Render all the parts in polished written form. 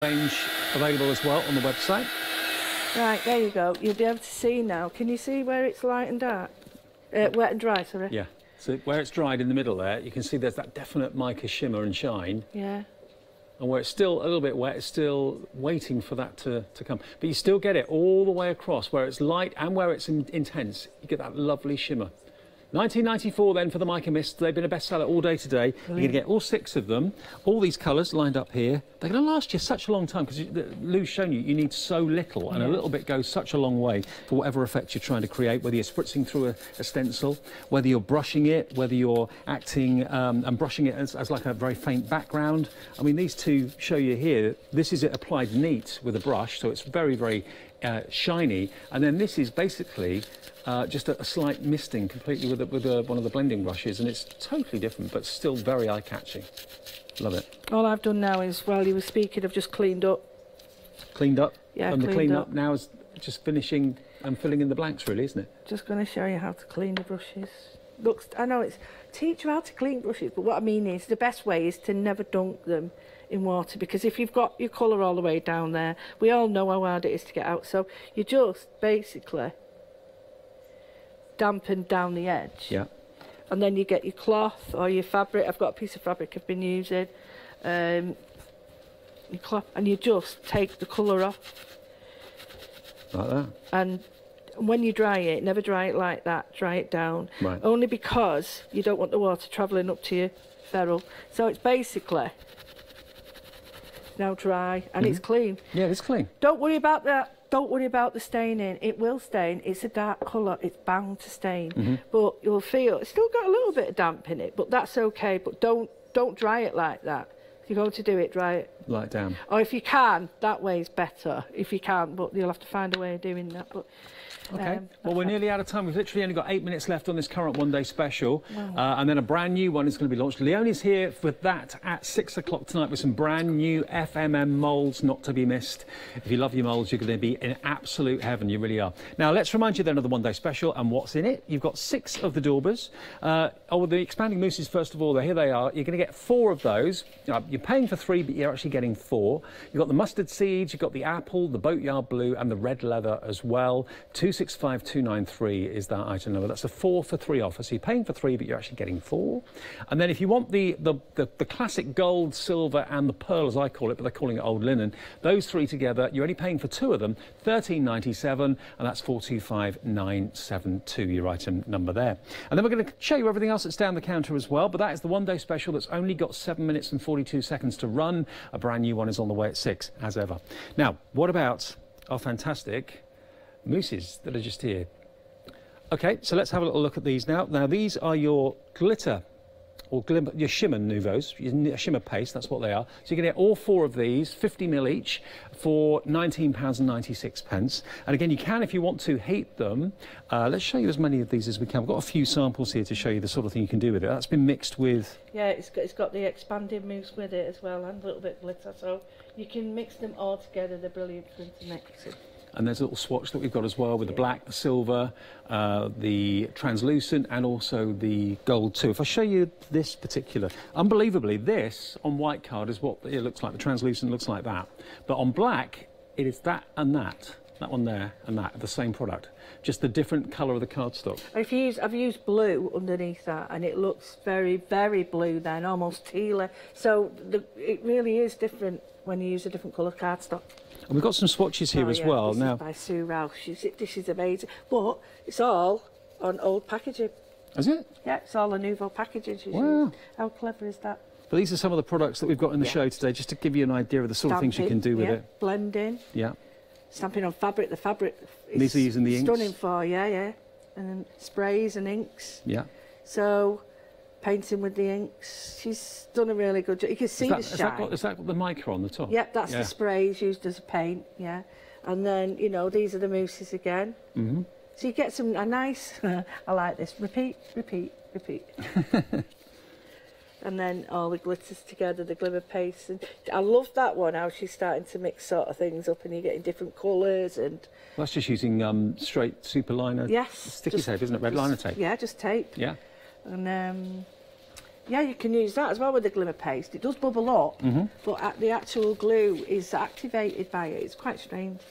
Range available as well on the website. Right, there you go. You'll be able to see now. Can you see where it's light and dark? Wet and dry, sorry. Yeah. So where it's dried in the middle there, you can see there's that definite mica shimmer and shine. Yeah. And where it's still a little bit wet, it's still waiting for that to come. But you still get it all the way across, where it's light and where it's intense. You get that lovely shimmer. 1994 then for the mica mist. They've been a bestseller all day today. You're going to get all 6 of them, all these colours lined up here. They're going to last you such a long time because Lou's shown you need so little, and a little bit goes such a long way for whatever effect you're trying to create, whether you're spritzing through a stencil, whether you're brushing it, whether you're acting and brushing it as like a very faint background. I mean, these two show you here, this is it applied neat with a brush, so it's very, very shiny, and then this is basically just a slight misting completely with one of the blending brushes, and it's totally different but still very eye-catching. Love it. All I've done now is, while you were speaking, I've just cleaned up. Cleaned up? Yeah, and the clean up now is just finishing and filling in the blanks, really, isn't it? Just going to show you how to clean the brushes. Looks, I know it's teach you how to clean brushes, but what I mean is the best way is to never dunk them in water, because if you've got your colour all the way down there, we all know how hard it is to get out, so you just basically dampen down the edge. Yeah. And then you get your cloth or your fabric. I've got a piece of fabric I've been using. Your cloth, and you just take the colour off. Like that. And when you dry it, never dry it like that, dry it down. Right. Only because you don't want the water travelling up to your ferrule. So it's basically now dry, and it's clean. Yeah, it's clean. Don't worry about that. Don't worry about the staining. It will stain. It's a dark colour. It's bound to stain. But you'll feel it's still got a little bit of damp in it, but that's okay. But don't dry it like that. If you're going to do it, dry it light down. Or if you can, that way is better. If you can't, but you'll have to find a way of doing that. But okay, well, we're nearly out of time. We've literally only got 8 minutes left on this current one-day special. Wow. And then a brand new one is going to be launched. Leonie's here for that at 6 o'clock tonight with some brand new FMM moulds, not to be missed. If you love your moulds, you're going to be in absolute heaven. You really are. Now, let's remind you then of the one-day special and what's in it. You've got 6 of the daubers. The expanding mousses, first of all, here they are. You're going to get 4 of those. You're paying for 3, but you're actually getting 4. You've got the mustard seeds, you've got the apple, the boatyard blue, and the red leather as well. 265293 is that item number. That's a 4 for 3 offer. So you're paying for 3, but you're actually getting 4. And then if you want the classic gold, silver, and the pearl, as I call it, but they're calling it old linen, those 3 together, you're only paying for 2 of them, 1397, and that's 425972, your item number there. And then we're going to show you everything else that's down the counter as well, but that is the one-day special that's only got 7 minutes and 42 seconds to run. A brand new one is on the way at 6, as ever. Now, what about our fantastic mousses that are just here? Okay, so let's have a little look at these now. Now, these are your glitter or your shimmer nouveaux, your shimmer paste, that's what they are. So you can get all 4 of these, 50ml each, for £19.96. And again, you can, if you want to, heat them. Let's show you as many of these as we can. We've got a few samples here to show you the sort of thing you can do with it. That's been mixed with... Yeah, it's got the expanding mousse with it as well, and a little bit of glitter, so you can mix them all together. They're brilliant for mixing. And there's a little swatch that we've got as well with the black, the silver, the translucent, and also the gold too. If I show you this particular, unbelievably, this on white card is what it looks like. The translucent looks like that. But on black, it is that and that. That one there and that, the same product. Just the different colour of the cardstock. I've used blue underneath that, and it looks very, very blue then, almost tealy. So it really is different when you use a different colour cardstock. And we've got some swatches here as well. This now, is by Sue Rouse. This is amazing. But it's all on old packaging. Is it? Yeah, it's all a nouveau packaging. Wow. How clever is that? But these are some of the products that we've got in the show today, just to give you an idea of the sort of things you can do with it. Blending. Yeah. Stamping on fabric. The fabric is these are using the inks. Stunning for, yeah. And then sprays and inks. Yeah. So, painting with the inks. She's done a really good job. You can see the shine. Is that the mica on the top? Yep, that's the sprays used as a paint, yeah. And then, you know, these are the mousses again. So you get a nice, I like this, repeat. And then all the glitters together, the glimmer paste. And I love that one, how she's starting to mix sort of things up and you're getting different colours. And well, that's just using straight super liner, sticky tape, isn't it? Red liner tape. Yeah, just tape. Yeah. And Yeah, you can use that as well with the glimmer paste. It does bubble up, but the actual glue is activated by it. It's quite strange.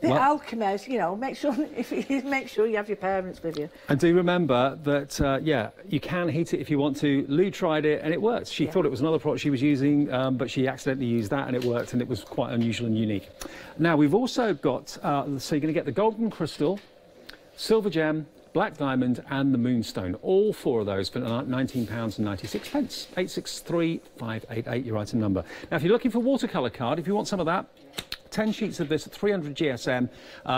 The alchemist, you know, make sure you have your parents with you. And do remember that, yeah, you can heat it if you want to. Lou tried it and it worked. She thought it was another product she was using, but she accidentally used that and it worked, and it was quite unusual and unique. Now, we've also got, so you're going to get the golden crystal, silver gem, black diamond and the moonstone. All 4 of those for £19.96. 863588, your item number. Now, if you're looking for watercolour card, if you want some of that, 10 sheets of this at 300 GSM.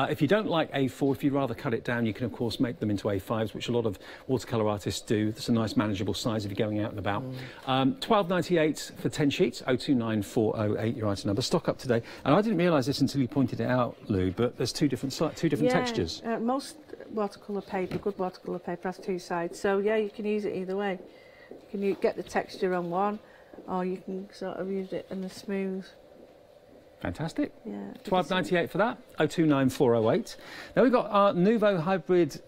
If you don't like A4, if you'd rather cut it down, you can of course make them into A5s, which a lot of watercolour artists do. It's a nice manageable size if you're going out and about. £12.98 for 10 sheets, 029408, your item number. Stock up today. And I didn't realise this until you pointed it out, Lou, but there's two different textures. Most watercolour paper, good watercolour paper, has 2 sides. So yeah, you can use it either way. You can get the texture on one, or you can sort of use it in the smooth. Fantastic. Yeah. £12.98 for that, 029408. Now we've got our Nuvo hybrid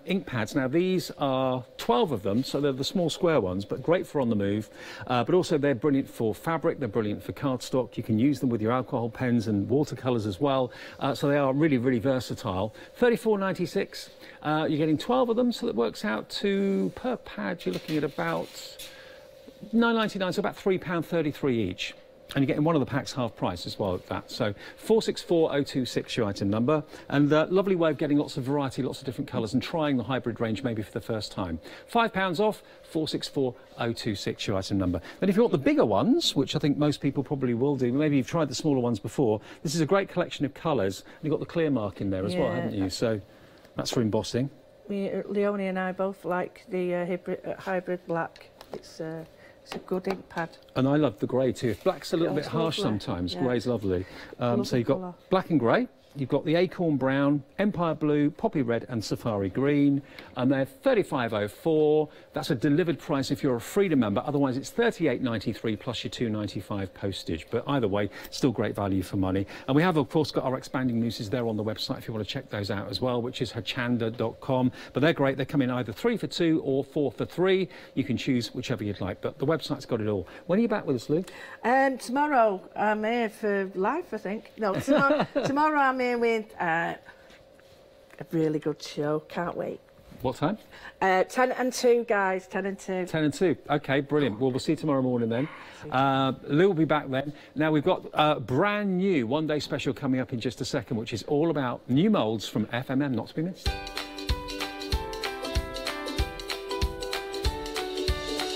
ink pads. Now these are 12 of them, so they're the small square ones, but great for on the move. But also they're brilliant for fabric, they're brilliant for cardstock. You can use them with your alcohol pens and watercolours as well. So they are really, really versatile. £34.96. You're getting 12 of them, so that works out to, per pad, you're looking at about £9.99, so about £3.33 each. And you're getting one of the packs half price as well at that. So 464026, your item number. And lovely way of getting lots of variety, lots of different colours and trying the hybrid range maybe for the first time. £5 off, 464026, your item number. Then if you want the bigger ones, which I think most people probably will do, maybe you've tried the smaller ones before, this is a great collection of colours. And you've got the clear mark in there as well, haven't you? So that's for embossing. Leonie and I both like the hybrid black. It's a good ink pad. And I love the grey too. Black's a little bit harsh sometimes. Yeah. Grey's lovely. So you've got black and grey. You've got the acorn brown, empire blue, poppy red and safari green. And they're $35.04. That's a delivered price if you're a Freedom member. Otherwise, it's $38.93 plus your $2.95 postage. But either way, still great value for money. And we have, of course, got our expanding mousses there on the website if you want to check those out as well, which is hochanda.com. But they're great. They come in either 3 for 2 or 4 for 3. You can choose whichever you'd like. But the website's got it all. When are you back with us, Lou? Tomorrow I'm here for live, I think. No, tomorrow I'm here with a really good show. Can't wait. What time? 10 and 2, guys. 10 and 2. 10 and 2. OK, brilliant. Well, we'll see you tomorrow morning then. Lou will be back then. Now, we've got a brand new one-day special coming up in just a second, which is all about new moulds from FMM, not to be missed.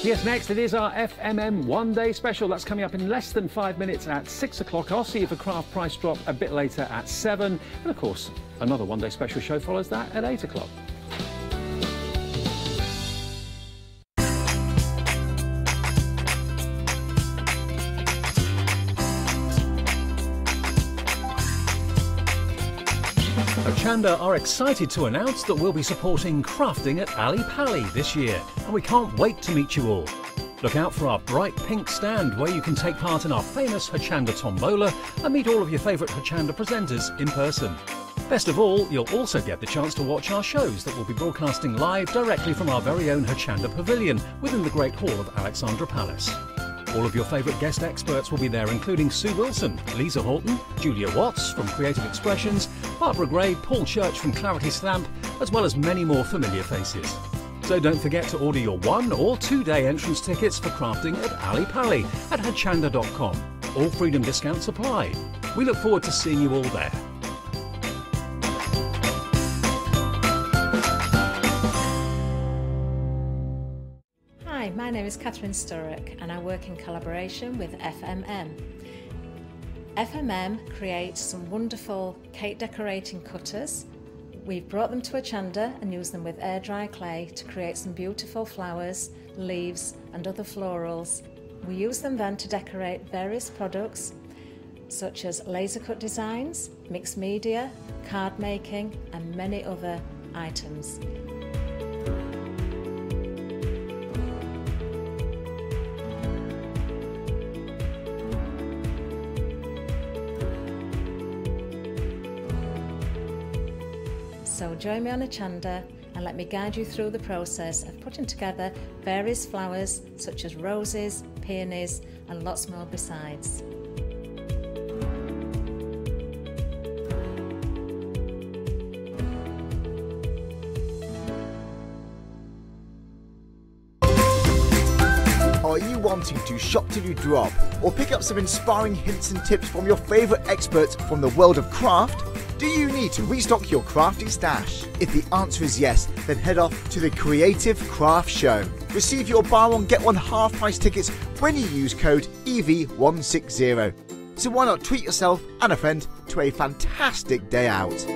Yes, next it is our FMM one-day special. That's coming up in less than 5 minutes at 6 o'clock. I'll see you for Craft Price Drop a bit later at 7. And, of course, another one-day special show follows that at 8 o'clock. Hochanda are excited to announce that we'll be supporting crafting at Ali Pali this year, and we can't wait to meet you all. Look out for our bright pink stand where you can take part in our famous Hochanda Tombola and meet all of your favourite Hochanda presenters in person. Best of all, you'll also get the chance to watch our shows that will be broadcasting live directly from our very own Hochanda Pavilion within the Great Hall of Alexandra Palace. All of your favourite guest experts will be there, including Sue Wilson, Lisa Horton, Julia Watts from Creative Expressions, Barbara Gray, Paul Church from Clarity Stamp, as well as many more familiar faces. So don't forget to order your 1- or 2-day entrance tickets for crafting at Ali Pali at hochanda.com. All Freedom discounts apply. We look forward to seeing you all there. Hi, my name is Catherine Sturrock and I work in collaboration with FMM. FMM creates some wonderful cake decorating cutters. We've brought them to Hochanda and used them with air dry clay to create some beautiful flowers, leaves and other florals. We use them then to decorate various products such as laser cut designs, mixed media, card making and many other items. So join me on Hochanda and let me guide you through the process of putting together various flowers such as roses, peonies and lots more besides. Are you wanting to shop till you drop or pick up some inspiring hints and tips from your favourite experts from the world of craft? Do you need to restock your crafty stash? If the answer is yes, then head off to the Creative Craft Show. Receive your buy one get one half price tickets when you use code EV160. So why not treat yourself and a friend to a fantastic day out?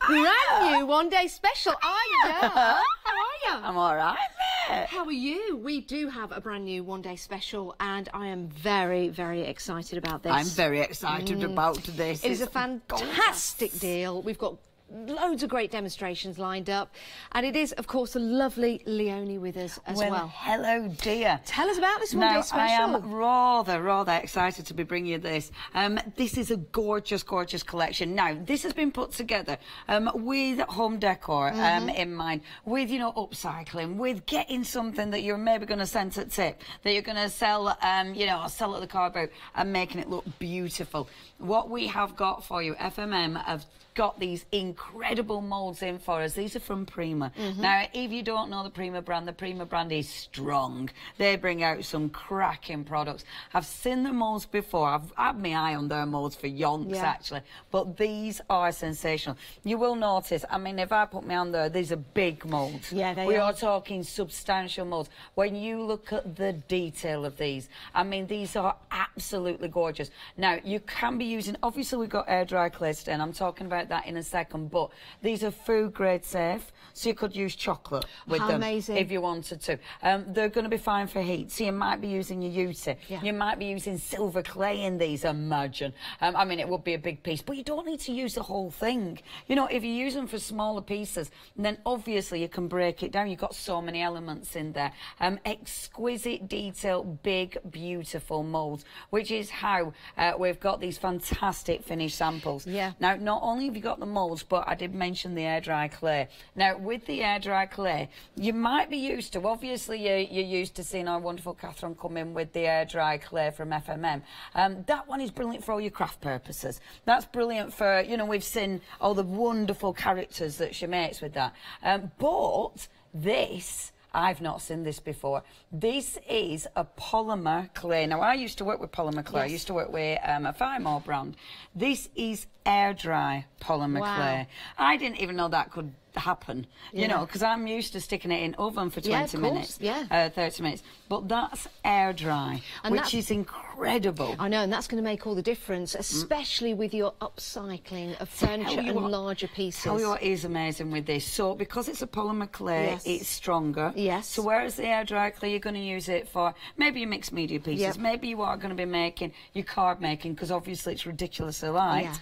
Brand new one-day special. Hiya. How are you? I'm all right, mate. How are you? We do have a brand new one-day special, and I am very, very excited about this. I'm very excited about this. It is a fantastic deal. We've got loads of great demonstrations lined up, and it is, of course, a lovely Leonie with us as well. Hello, dear. Tell us about this one-day special. I am rather excited to be bringing you this. This is a gorgeous collection. Now, this has been put together with home decor in mind, with, you know, upcycling, with getting something that you're maybe going to send at tip, that you're going to sell, you know, sell at the car boat and making it look beautiful. What we have got for you, FMM, have got these incredible moulds in for us. These are from Prima. Now, if you don't know the Prima brand is strong. They bring out some cracking products. I've seen the moulds before. I've had my eye on their moulds for yonks, actually. But these are sensational. You will notice, I mean, if I put me on there, these are big moulds. Yeah, they are. We are talking substantial moulds. When you look at the detail of these, I mean, these are absolutely gorgeous. Now, you can be using, obviously we've got air dry clay today, and I'm talking about that in a second, but these are food grade safe, so you could use chocolate with them. Amazing. If you wanted to. They're going to be fine for heat, so you might be using your Uti. You might be using silver clay in these, imagine. I mean, it would be a big piece, but you don't need to use the whole thing. You know, if you use them for smaller pieces, then obviously you can break it down. You've got so many elements in there. Exquisite detail, big, beautiful moulds, which is how we've got these fantastic finished samples. Now, not only have you got the moulds, but I did mention the air dry clay. Now, with the air dry clay, you might be used to, obviously you're used to seeing our wonderful Catherine come in with the air dry clay from FMM. That one is brilliant for all your craft purposes. That's brilliant for, you know, we've seen all the wonderful characters that she makes with that. But this, I've not seen this before. This is a polymer clay. Now, I used to work with polymer clay. I used to work with a Feefo brand. This is air dry polymer clay. I didn't even know that could happen, you know, because I'm used to sticking it in oven for 20 minutes, 30 minutes. But that's air dry, and which is incredible. I know, and that's going to make all the difference, especially with your upcycling of furniture and larger pieces. Tell you what is amazing with this. So, because it's a polymer clay, it's stronger. So, whereas the air dry clay, you're going to use it for maybe your mixed media pieces. Maybe you are going to be making your card making, because obviously it's ridiculously light.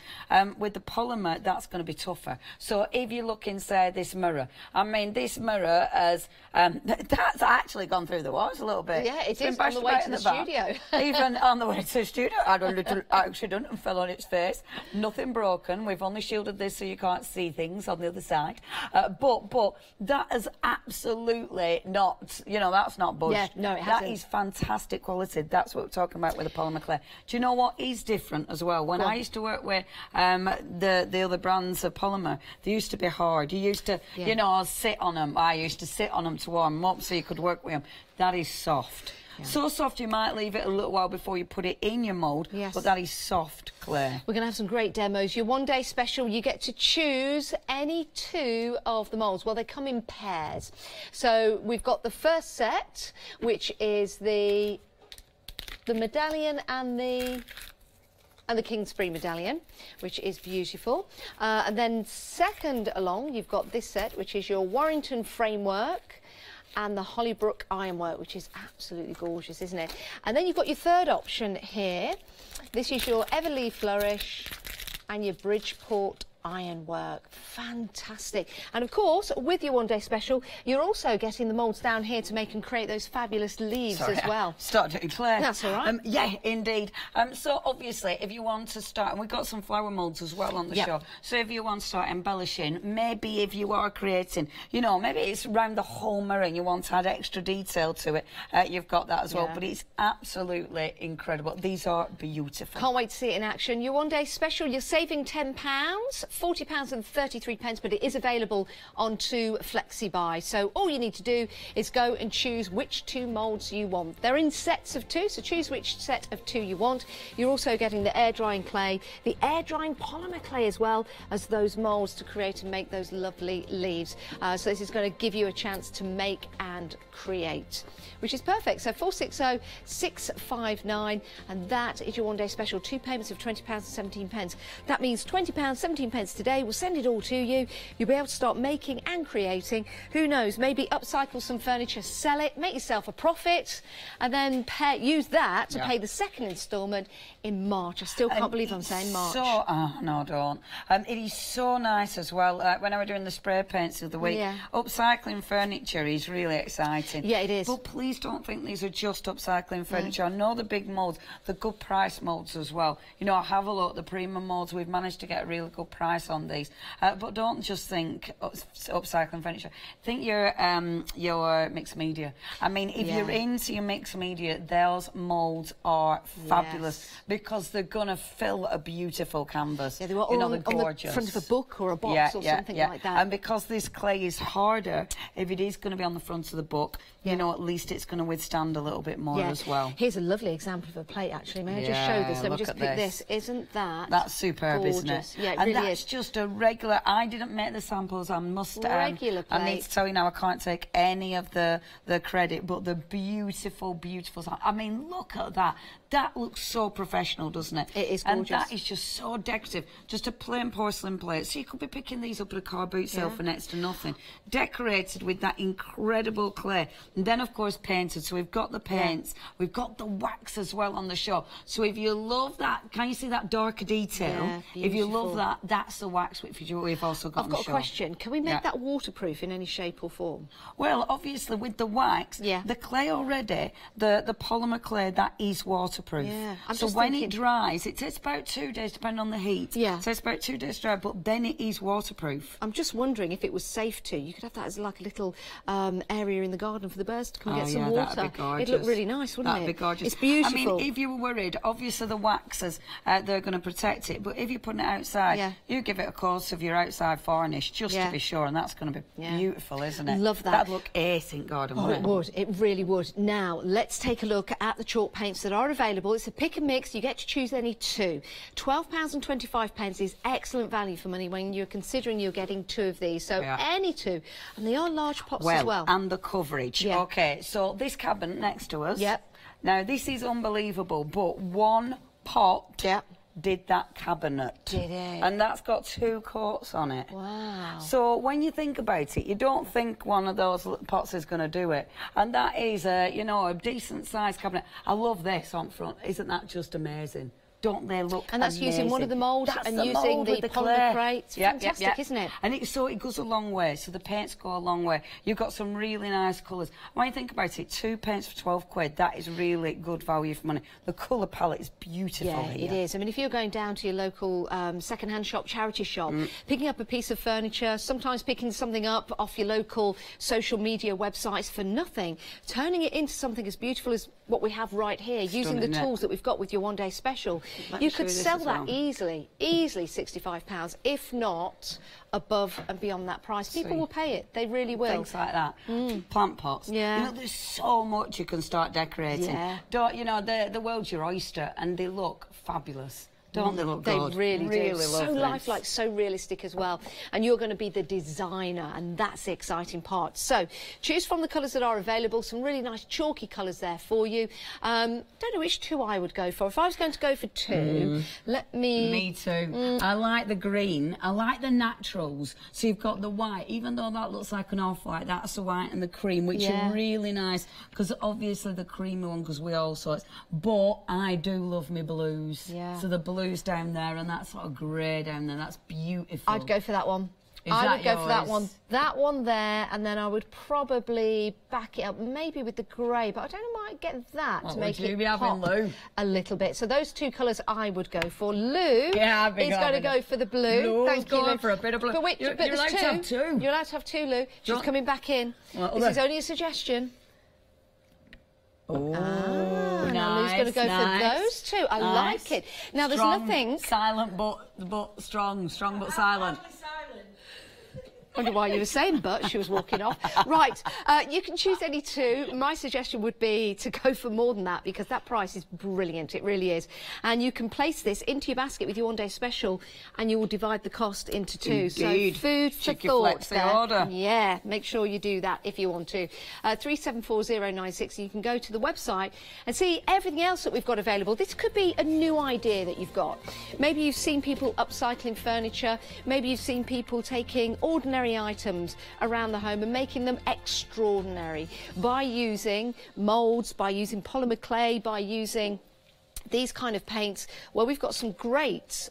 With the polymer, that's going to be tougher. So, if you look inside this mirror, I mean, this mirror has that's actually gone through the walls a little bit. Yeah, it is on the way to the studio. Even on the way to the studio, I had a little accident and fell on its face. Nothing broken. We've only shielded this so you can't see things on the other side. But that is absolutely not, you know, that's not budged. Yeah, no, it hasn't. That is fantastic quality. That's what we're talking about with the polymer clay. Do you know what is different as well? When I used to work with the other brands of polymer, they used to be hard. You used to, you know, sit on them. I used to sit on them to warm them up so you could work with them. That is soft. So soft you might leave it a little while before you put it in your mould, but that is soft clay. We're going to have some great demos. Your one-day special, you get to choose any 2 of the moulds. Well, they come in pairs. So we've got the first set, which is the medallion and the Kingsbury medallion, which is beautiful. And then second along, you've got this set, which is your Warrington framework and the Hollybrook ironwork, which is absolutely gorgeous, isn't it? And then you've got your third option here. This is your Everleigh Flourish and your Bridgeport ironwork. Fantastic. And of course, with your one-day special, you're also getting the moulds down here to make and create those fabulous leaves as well. Start to declare. That's all right. Yeah, indeed. So obviously, if you want to start, and we've got some flower moulds as well on the show, so if you want to start embellishing, maybe if you are creating, you know, maybe it's around the whole mirror and you want to add extra detail to it, you've got that as well. But it's absolutely incredible. These are beautiful. Can't wait to see it in action. Your one-day special, you're saving £10, £40.33, but it is available on 2 flexi-buy. So all you need to do is go and choose which 2 moulds you want. They're in sets of 2, so choose which set of 2 you want. You're also getting the air drying clay, the air drying polymer clay, as well as those moulds to create and make those lovely leaves. So this is going to give you a chance to make and create, which is perfect. So 460-659, and that is your one-day special. 2 payments of £20.17. That means £20.17 today. We'll send it all to you. You'll be able to start making and creating. Who knows, maybe upcycle some furniture, sell it, make yourself a profit, and then use that to pay the second instalment in March. I still can't believe I'm saying March. So, oh, no, don't. It is so nice as well. When I was doing the spray paints of the week, upcycling furniture is really exciting. Yeah, it is. But please don't think these are just upcycling furniture. I know the big moulds, the good price moulds as well. You know, have a look at the premium moulds. We've managed to get a really good price on these. But don't just think upcycling furniture. Think your mixed media. I mean, if you're into your mixed media, those moulds are fabulous because they're going to fill a beautiful canvas. Yeah, they were all on the front of a book or a box or something like that. And because this clay is harder, if it is going to be on the front of the book, you know, at least it's going to withstand a little bit more as well. Here's a lovely example of a plate, actually. May I just show this? Let me just pick this. Isn't that That's superb, gorgeous? isn't it? Yeah, it and really that's is. just a regular. I didn't make the samples. I must. Regular plate. I need to tell you now, I can't take any of the credit, but the beautiful, beautiful. I mean, look at that. That looks so professional, doesn't it? It is gorgeous. And that is just so decorative. Just a plain porcelain plate. So you could be picking these up at a car boot sale for next to nothing. Decorated with that incredible clay. And then, of course, painted. So we've got the paints. We've got the wax as well on the show. So if you love that, can you see that darker detail? If you love that, that's the wax which we've also got on the show. I've got a question. Can we make that waterproof in any shape or form? Well, obviously, with the wax, the clay already, the polymer clay, that is waterproof. Yeah. So when it dries, it takes about 2 days, depending on the heat. Yeah. It takes about 2 days to dry, but then it is waterproof. I'm just wondering if it was safe to. You could have that as like a little area in the garden for the birds to come get some water. That'd be gorgeous. It'd look really nice, wouldn't it? That'd be gorgeous. It's beautiful. I mean, if you were worried, obviously the waxes, they're going to protect it, but if you're putting it outside, you give it a course of your outside varnish just to be sure, and that's going to be beautiful, isn't it? Love that. That'd look ace in garden, it would. It really would. Now, let's take a look at the chalk paints that are available. It's a pick and mix. You get to choose any 2. £12.25 is excellent value for money when you're considering you're getting 2 of these. So any 2. And they are large pots as well. And the coverage. Okay, so this cabinet next to us. Now, this is unbelievable, but one pot did that cabinet. Did it? And that's got 2 coats on it. Wow. So when you think about it, you don't think one of those pots is going to do it. And that is, you know, a decent-sized cabinet. I love this on front. Isn't that just amazing? Don't they look And that's amazing? using one of the moulds and using the polymer clay. It's fantastic, isn't it? And so it goes a long way. So the paints go a long way. You've got some really nice colours. When you think about it, 2 paints for £12, that is really good value for money. The colour palette is beautiful here. It is. I mean, if you're going down to your local second-hand shop, charity shop, picking up a piece of furniture, sometimes picking something up off your local social media websites for nothing, turning it into something as beautiful as what we have right here, using the tools that we've got with your one-day special, you could sell that easily £65, if not above and beyond that price. People will pay it. They really will. Things like that. Plant pots. You know, there's so much you can start decorating. Don't, you know, the world's your oyster, and they look fabulous. Don't they look good? They really do. love So this. lifelike, so realistic as well. And you're going to be the designer, and that's the exciting part. So choose from the colours that are available. Some really nice chalky colours there for you. Don't know which two I would go for. If I was going to go for two, let me... Me too. I like the green. I like the naturals. So you've got the white, even though that looks like an off-white, that's the white and the cream, which are really nice, because obviously the creamy one, because we all saw it. But I do love my blues. Yeah. So the blues down there and that sort of grey down there, that's beautiful. I'd go for that one. I would go for that one there, and then I would probably back it up maybe with the grey, but I don't know, I might get that to make it pop a little bit. So those two colours I would go for. Lou is going to go for the blue. Thank you, Lou. For a bit of blue. But you're allowed to have two. You're allowed to have two, Lou. She's coming back in. This is only a suggestion. Oh, now Lou's going to go for those two. I like it. Now there's nothing silent but strong but silent. I wonder why you were saying but. She was walking off. Right, you can choose any two. My suggestion would be to go for more than that, because that price is brilliant. It really is. And you can place this into your basket with your one-day special, and you will divide the cost into two. Indeed. So food for thought there. Order. Yeah, make sure you do that if you want to. 374096. You can go to the website and see everything else that we've got available. This could be a new idea that you've got. Maybe you've seen people upcycling furniture. Maybe you've seen people taking ordinary items around the home and making them extraordinary by using moulds, by using polymer clay, by using these kind of paints. Well, we've got some great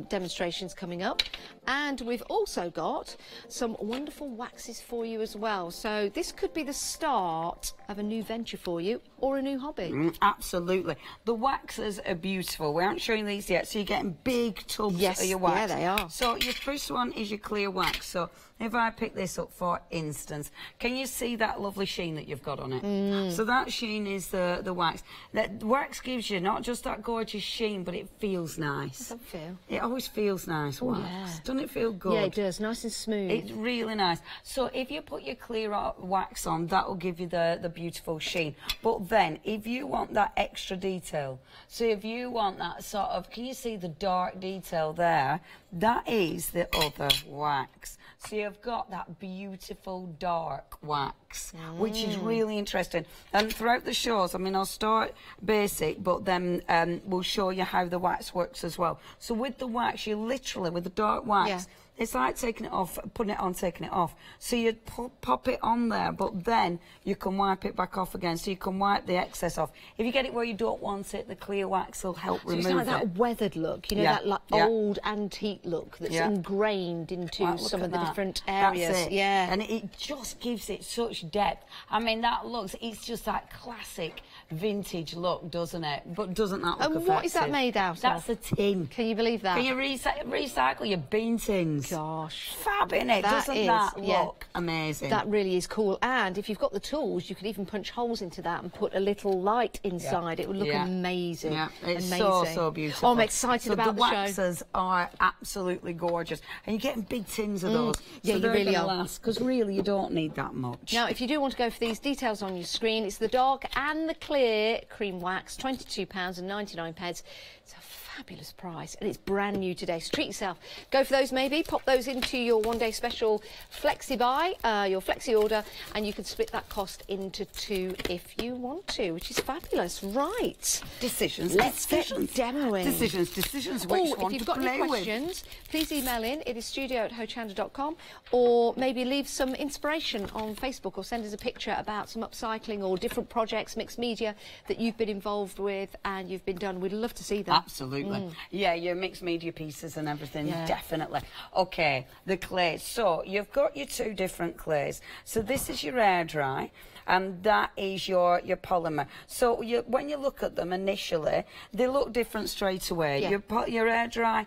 demonstrations coming up, and we've also got some wonderful waxes for you as well. So this could be the start of a new venture for you, or a new hobby. Absolutely. The waxes are beautiful. We aren't showing these yet, so you're getting big tubs of your wax. Yeah, they are. So your first one is your clear wax. So if I pick this up, for instance, can you see that lovely sheen that you've got on it? So that sheen is the wax. That wax gives you not just that gorgeous sheen, but it feels nice. Does that feel? It always feels nice, wax. Yeah. Doesn't it feel good? Yeah, it does. Nice and smooth. It's really nice. So if you put your clear wax on, that will give you the beautiful sheen. But then, if you want that extra detail, so if you want that sort of, can you see the dark detail there? That is the other wax. So you've got that beautiful dark wax, which is really interesting. And throughout the shows, I mean, I'll start basic, but then we'll show you how the wax works as well. So with the wax, you literally, with the dark wax, it's like taking it off, putting it on, taking it off. So you pop it on there, but then you can wipe it back off again. So you can wipe the excess off. If you get it where you don't want it, the clear wax will help remove it. It's like that weathered look, you know, that like old antique look that's ingrained into some of the different areas. That's it. Yeah. And it just gives it such depth. I mean, that looks, it's just that classic vintage look, doesn't it? But doesn't that look effective? And what is that made out of? That's a tin. Can you believe that? Can you recycle your bean tins? Gosh. Fab, innit? Doesn't that look amazing? That really is cool. And if you've got the tools, you could even punch holes into that and put a little light inside. It would look amazing. Yeah, it's amazing. so beautiful. Oh, I'm excited about the show. The waxes are absolutely gorgeous. And you're getting big tins of those. Yeah, you really are. Because really, you don't need that much. Now, if you do want to go for these details on your screen, it's the dark and the clear cream wax, £22.99. It's a fabulous price, and it's brand new today, so treat yourself. Go for those maybe, pop those into your one-day special flexi buy, your flexi order, and you can split that cost into two if you want to, which is fabulous. Right. Decisions. Let's get demoing. Decisions. Which one if you've got any questions, please email in. It is studio@hochanda.com, or maybe leave some inspiration on Facebook, or send us a picture about some upcycling or different projects, mixed media, that you've been involved with and you've been done. We'd love to see them. Absolutely. Yeah, your mixed media pieces and everything, definitely. Okay, the clay. So you've got your two different clays. So this is your air dry, and that is your polymer. So when you look at them initially, they look different straight away. Your air dry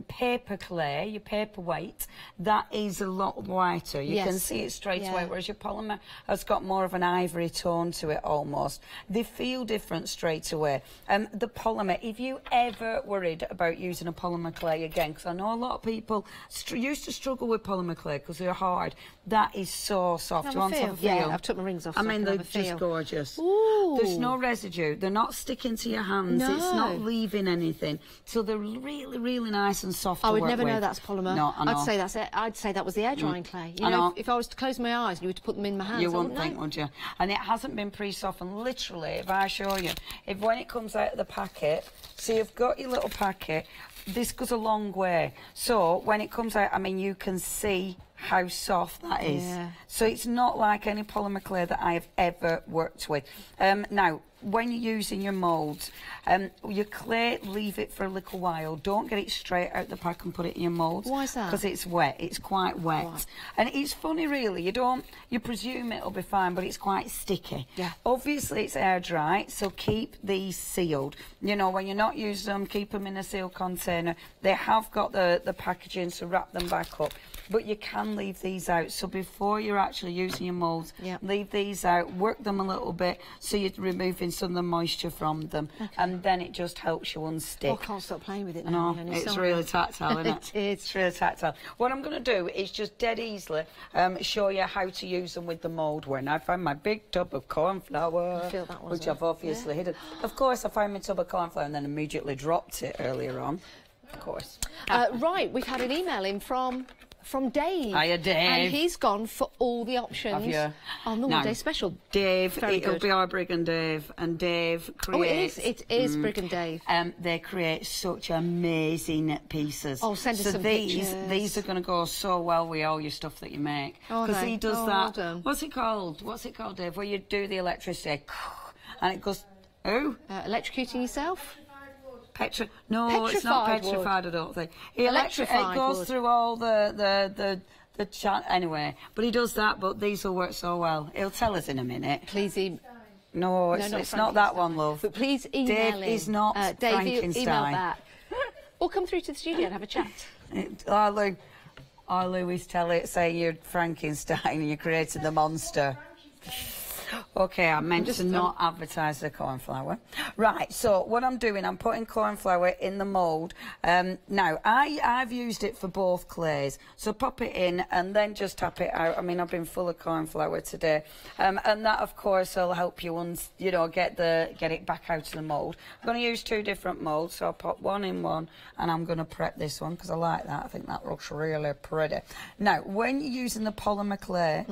paper clay, your paper weight, that is a lot lighter. You can see it straight away, whereas your polymer has got more of an ivory tone to it almost. They feel different straight away. The polymer, if you ever worried about using a polymer clay again, because I know a lot of people used to struggle with polymer clay because they're hard, that is so soft. Yeah, I've took my ring things off. I so mean, can they're have a feel. just gorgeous. Ooh. There's no residue. They're not sticking to your hands. No. It's not leaving anything. So they're really, really nice and soft I to would work never with. know that's polymer. No, I know. I'd say that's it. I'd say that was the air drying clay. You I know, know. if I was to close my eyes and you were to put them in my hands, You I wouldn't wouldn't think, know. would you? And it hasn't been pre-softened. Literally, if I show you, if when it comes out of the packet, so you've got your little packet, this goes a long way. So when it comes out, I mean, you can see how soft that is. Yeah. So it's not like any polymer clay that I have ever worked with. Now, when you're using your moulds, your clay, leave it for a little while. Don't get it straight out the pack and put it in your moulds. Why is that? Because it's wet. It's quite wet. Right. And it's funny, really. You presume it'll be fine, but it's quite sticky. Yeah. Obviously, it's air dry, so keep these sealed. You know, when you're not using them, keep them in a sealed container. They have got the packaging, so wrap them back up. But you can leave these out. So before you're actually using your moulds, leave these out, work them a little bit, so you're removing some of the moisture from them, and then it just helps you unstick. Oh, I can't stop playing with it No, now. Leonie, it's sorry. really tactile, isn't it? It is. It's really tactile. What I'm going to do is just dead easily show you how to use them with the mould. When I found my big tub of cornflour, I feel that was which it. I've obviously hidden. Of course, I found my tub of cornflour and then immediately dropped it earlier on. Of course. Right, we've had an email in from Dave. Hiya, Dave. And he's gone for all the options Have you? on the Now, one-day special. Dave, Very it'll good. be our Brig and Dave, and Dave creates... Oh, it is Brig and Dave. They create such amazing pieces. Oh, send us so some these pictures. are going to go so well with all your stuff that you make. Oh, Because they? he does Oh, that. well done. What's it called? What's it called, Dave? Where you do the electricity, and it goes... Oh? Electrocuting yourself? No, it's not Petrified wood. petrified, I don't think. Electrified It goes wood. through all anyway, but he does that, but these will work so well. He'll tell us in a minute. Please No, it's not that one, love. But please email Dave in. is not Dave, Frankenstein. email back. Or come through to the studio and have a chat. Louis saying you're Frankenstein and you created the monster. Okay, I meant to not advertise the cornflour. Right, so what I'm doing, I'm putting cornflour in the mould. Now, I've used it for both clays. So pop it in and then just tap it out. I mean, I've been full of cornflour today. And that, of course, will help you, get it back out of the mould. I'm going to use two different moulds, so I'll pop one in one, and I'm going to prep this one because I like that. I think that looks really pretty. Now, when you're using the polymer clay,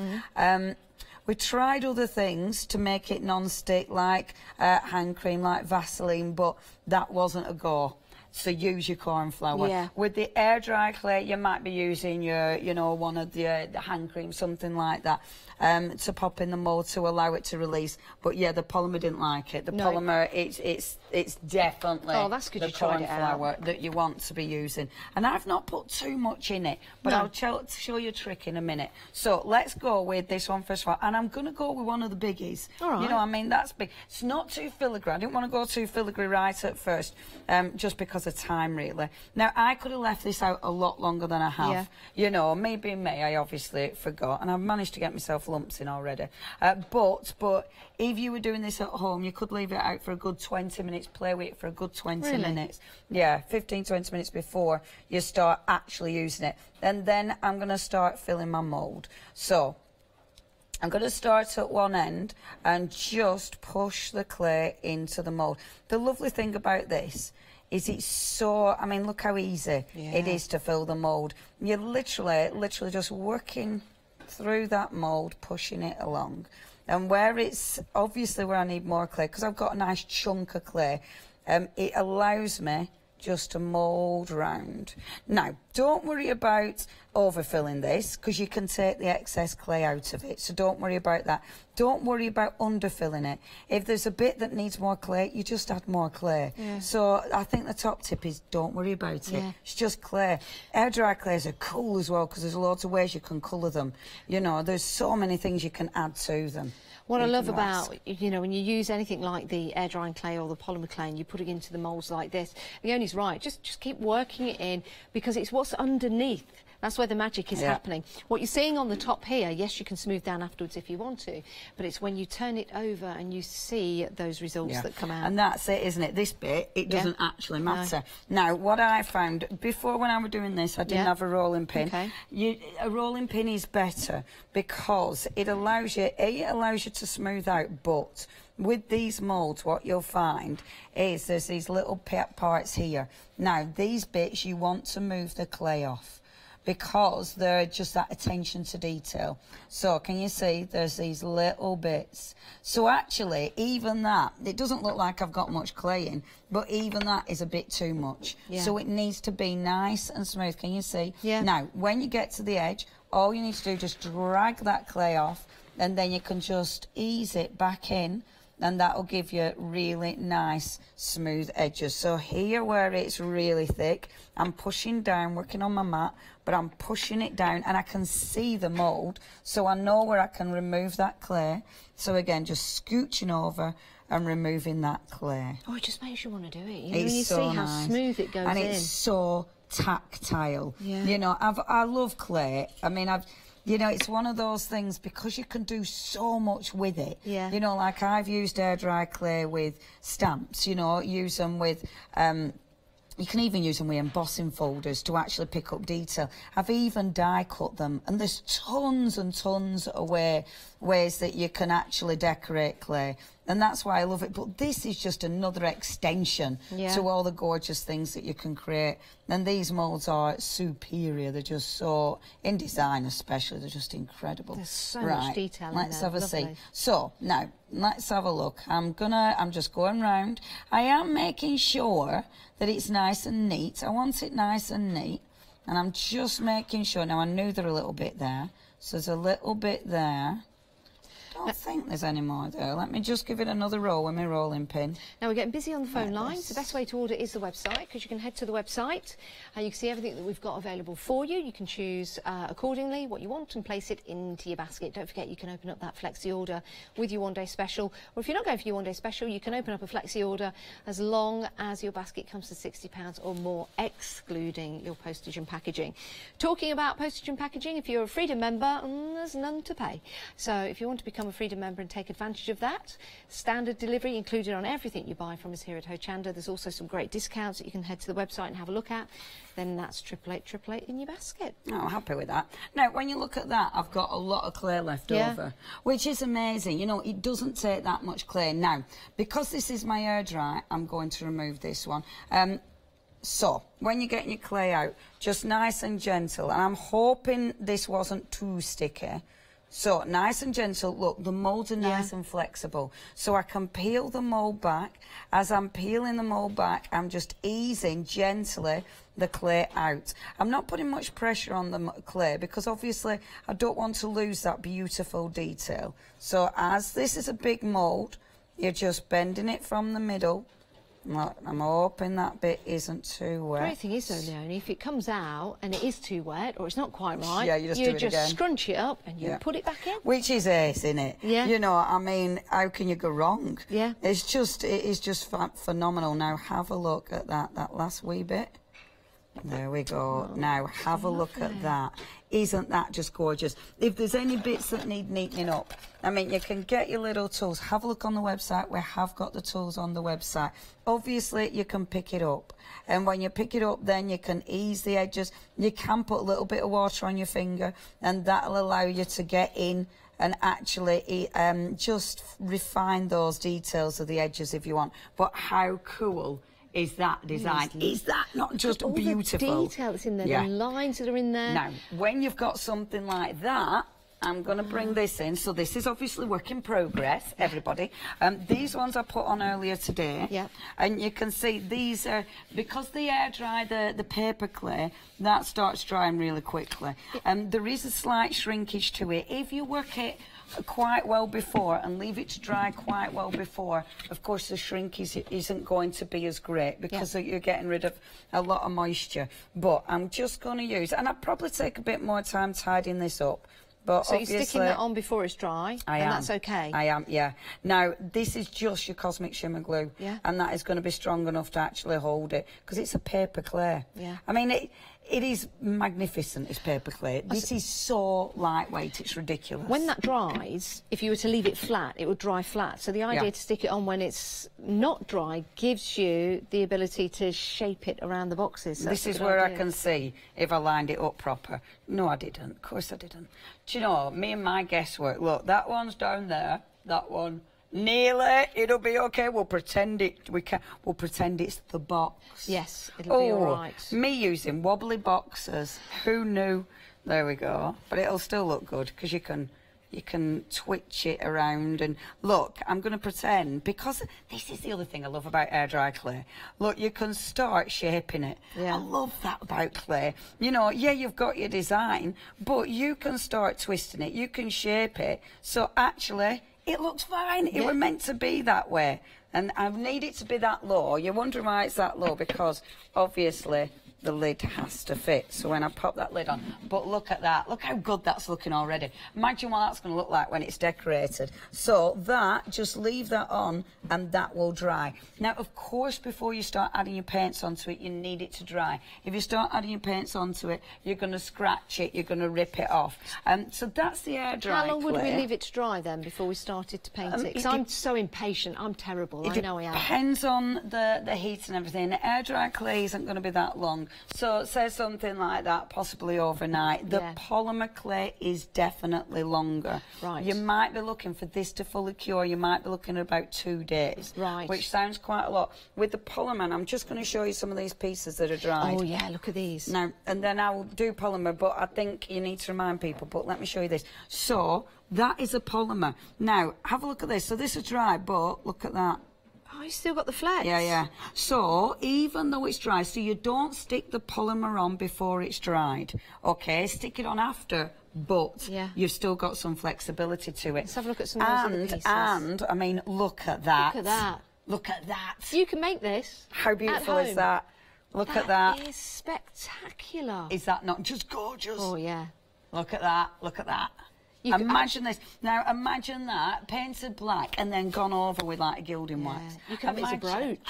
we tried other things to make it non-stick, like hand cream, like Vaseline, but that wasn't a go. So use your cornflour. Yeah. With the air dry clay, you might be using your, one of the hand cream, something like that, to pop in the mould to allow it to release. But yeah, the polymer didn't like it. The polymer, it's definitely that's good the you tried it out. cornflour that you want to be using. And I've not put too much in it, but I'll show you a trick in a minute. So let's go with this one first of all, and I'm going to go with one of the biggies. All right. I mean, that's big. It's not too filigree. I didn't want to go too filigree right at first, just because of time, really. Now, I could have left this out a lot longer than I have. Yeah. Maybe in May, I obviously forgot, and I've managed to get myself lumps in already. But if you were doing this at home, you could leave it out for a good 20 minutes, play with it for a good 20 minutes. Yeah, 15, 20 minutes before you start actually using it. And then I'm going to start filling my mould. So I'm going to start at one end and just push the clay into the mould. The lovely thing about this is it's so, I mean, look how easy it is to fill the mould. You're literally just working through that mould, pushing it along. And where it's, obviously where I need more clay, because I've got a nice chunk of clay, it allows me just to mould round. Now, don't worry about overfilling this, because you can take the excess clay out of it, so don't worry about that. Don't worry about underfilling it. If there's a bit that needs more clay, you just add more clay. So I think the top tip is don't worry about it. It's just clay. Air dry clays are cool as well, because there's lots of ways you can colour them. There's so many things you can add to them. What I love about, when you use anything like the air drying clay or the polymer clay and you put it into the moulds like this, Leonie's right, just keep working it in, because it's what's underneath That's where the magic is happening. What you're seeing on the top here, yes, you can smooth down afterwards if you want to, but it's when you turn it over and you see those results that come out. And that's it, isn't it? This bit, it doesn't actually matter. No. Now, what I found, before when I was doing this, I didn't have a rolling pin. Okay. A rolling pin is better because it allows you, it allows you to smooth out, but with these moulds, what you'll find is there's these little parts here. Now, these bits, you want to move the clay off, because they're just that attention to detail. So can you see there's these little bits? So actually, even that, it doesn't look like I've got much clay in, but even that is a bit too much. So it needs to be nice and smooth. Can you see? Now, when you get to the edge, all you need to do is just drag that clay off, and then you can just ease it back in, and that'll give you really nice smooth edges. So here where it's really thick, I'm pushing down, working on my mat, but I'm pushing it down and I can see the mould, so I know where I can remove that clay. So again, just scooching over and removing that clay. Oh, it just makes you want to do it. You know, It's when you so see how nice. smooth it goes and in. it's so tactile. You know, I love clay. I mean, you know, it's one of those things because you can do so much with it. You know, like I've used air dry clay with stamps, you know, use them with, you can even use them with embossing folders to actually pick up detail. I've even die cut them, and there's tons and tons of ways that you can actually decorate clay. And that's why I love it. But this is just another extension to all the gorgeous things that you can create. And these moulds are superior. They're just so, in design especially, they're just incredible. There's so much detail in there. Let's have a Lovely. see. So, now, let's have a look. I'm just going round. I am making sure that it's nice and neat. I want it nice and neat. And I'm just making sure. Now, I knew there were a little bit there. So there's a little bit there. I don't think there's any more there. Let me just give it another roll with my rolling pin. Now we're getting busy on the phone lines. The best way to order is the website, because you can head to the website and you can see everything that we've got available for you. You can choose accordingly what you want and place it into your basket. Don't forget you can open up that flexi order with your one-day special, or if you're not going for your one-day special, you can open up a flexi order as long as your basket comes to £60 or more, excluding your postage and packaging. Talking about postage and packaging, if you're a Freedom member, there's none to pay. So if you want to become a Freedom member and take advantage of that, standard delivery included on everything you buy from us here at Hochanda. There's also some great discounts that you can head to the website and have a look at. Then that's 888 in your basket. Oh, happy with that. Now, when you look at that, I've got a lot of clay left over, which is amazing. You know, it doesn't take that much clay. Now, because this is my air dry, I'm going to remove this one. So, when you're getting your clay out, just nice and gentle. And I'm hoping this wasn't too sticky. So, nice and gentle. Look, the moulds are nice and flexible. So, I can peel the mould back. As I'm peeling the mould back, I'm just easing gently the clay out. I'm not putting much pressure on the clay because, obviously, I don't want to lose that beautiful detail. So, as this is a big mould, you're just bending it from the middle. Look, I'm hoping that bit isn't too wet. The great thing is, though, Leonie, if it comes out and it is too wet or it's not quite right, you just do it again. Scrunch it up and you put it back in. Which is ace, isn't it? You know, I mean, how can you go wrong? It is just phenomenal. Now, have a look at that last wee bit. There we go. Now, have a look at that. Isn't that just gorgeous? If there's any bits that need neatening up, I mean, you can get your little tools. Have a look on the website. We have got the tools on the website. Obviously, you can pick it up. And when you pick it up, then you can ease the edges. You can put a little bit of water on your finger, and that'll allow you to get in and actually just refine those details of the edges if you want. But how cool is that design? Is that not just all beautiful? The detail that's in there, the lines that are in there. Now, when you've got something like that, I'm going to bring this in. So this is obviously work in progress, everybody. These ones I put on earlier today. And you can see these are, because the air dry, the paper clay, that starts drying really quickly. There is a slight shrinkage to it. If you work it quite well before and leave it to dry quite well before, of course the shrinkage isn't going to be as great because you're getting rid of a lot of moisture. But I'm just going to use, and I'll probably take a bit more time tidying this up. But so you're sticking that on before it's dry, and that's okay? I am, yeah. Now, this is just your Cosmic Shimmer glue, and that is going to be strong enough to actually hold it, because it's a paper clay. I mean, It is magnificent, this paper clay. This is so lightweight, it's ridiculous. When that dries, if you were to leave it flat, it would dry flat. So the idea to stick it on when it's not dry gives you the ability to shape it around the boxes. So this is where I can see if I lined it up proper. No, I didn't. Of course I didn't. Do you know, me and my guesswork, look, that one's down there, that one... Nearly, it'll be okay. We'll pretend it. We'll pretend it's the box. Yes, it'll be all right. Me using wobbly boxes. Who knew? There we go. But it'll still look good because you can twitch it around and look. I'm going to pretend because this is the other thing I love about air dry clay. Look, you can start shaping it. Yeah. I love that about clay. You know, yeah, you've got your design, but you can start twisting it. You can shape it. So actually. It looks fine. It were meant to be that way. And I need it to be that low. You're wondering why it's that low because obviously the lid has to fit. So when I pop that lid on, but look at that. Look how good that's looking already. Imagine what that's going to look like when it's decorated. So that, just leave that on and that will dry. Now, of course, before you start adding your paints onto it, you need it to dry. If you start adding your paints onto it, you're going to scratch it, you're going to rip it off. So that's the air dry How long would we clay. leave it to dry then before we started to paint it? Because I'm so impatient. I'm terrible. I know I am. It depends on the heat and everything. The air dry clay isn't going to be that long. So say something like that, possibly overnight. The polymer clay is definitely longer. Right. You might be looking for this to fully cure. You might be looking at about 2 days. Right. Which sounds quite a lot. With the polymer, I'm just going to show you some of these pieces that are dried. Oh yeah, look at these. Now, and then I will do polymer, but I think you need to remind people, but let me show you this. So, that is a polymer. Now, have a look at this. So this is dry, but look at that. Oh, you still got the flecks. Yeah. So, even though it's dry, so you don't stick the polymer on before it's dried. Okay, stick it on after, but you've still got some flexibility to it. Let's have a look at some of those other pieces. And, I mean, look at that. Look at that. Look at that. You can make this. How beautiful is that? Look at that. That is spectacular. Is that not just gorgeous? Oh, yeah. Look at that. Look at that. Imagine this. Now, imagine that painted black and then gone over with like a gilding wax. You can have it as a brooch.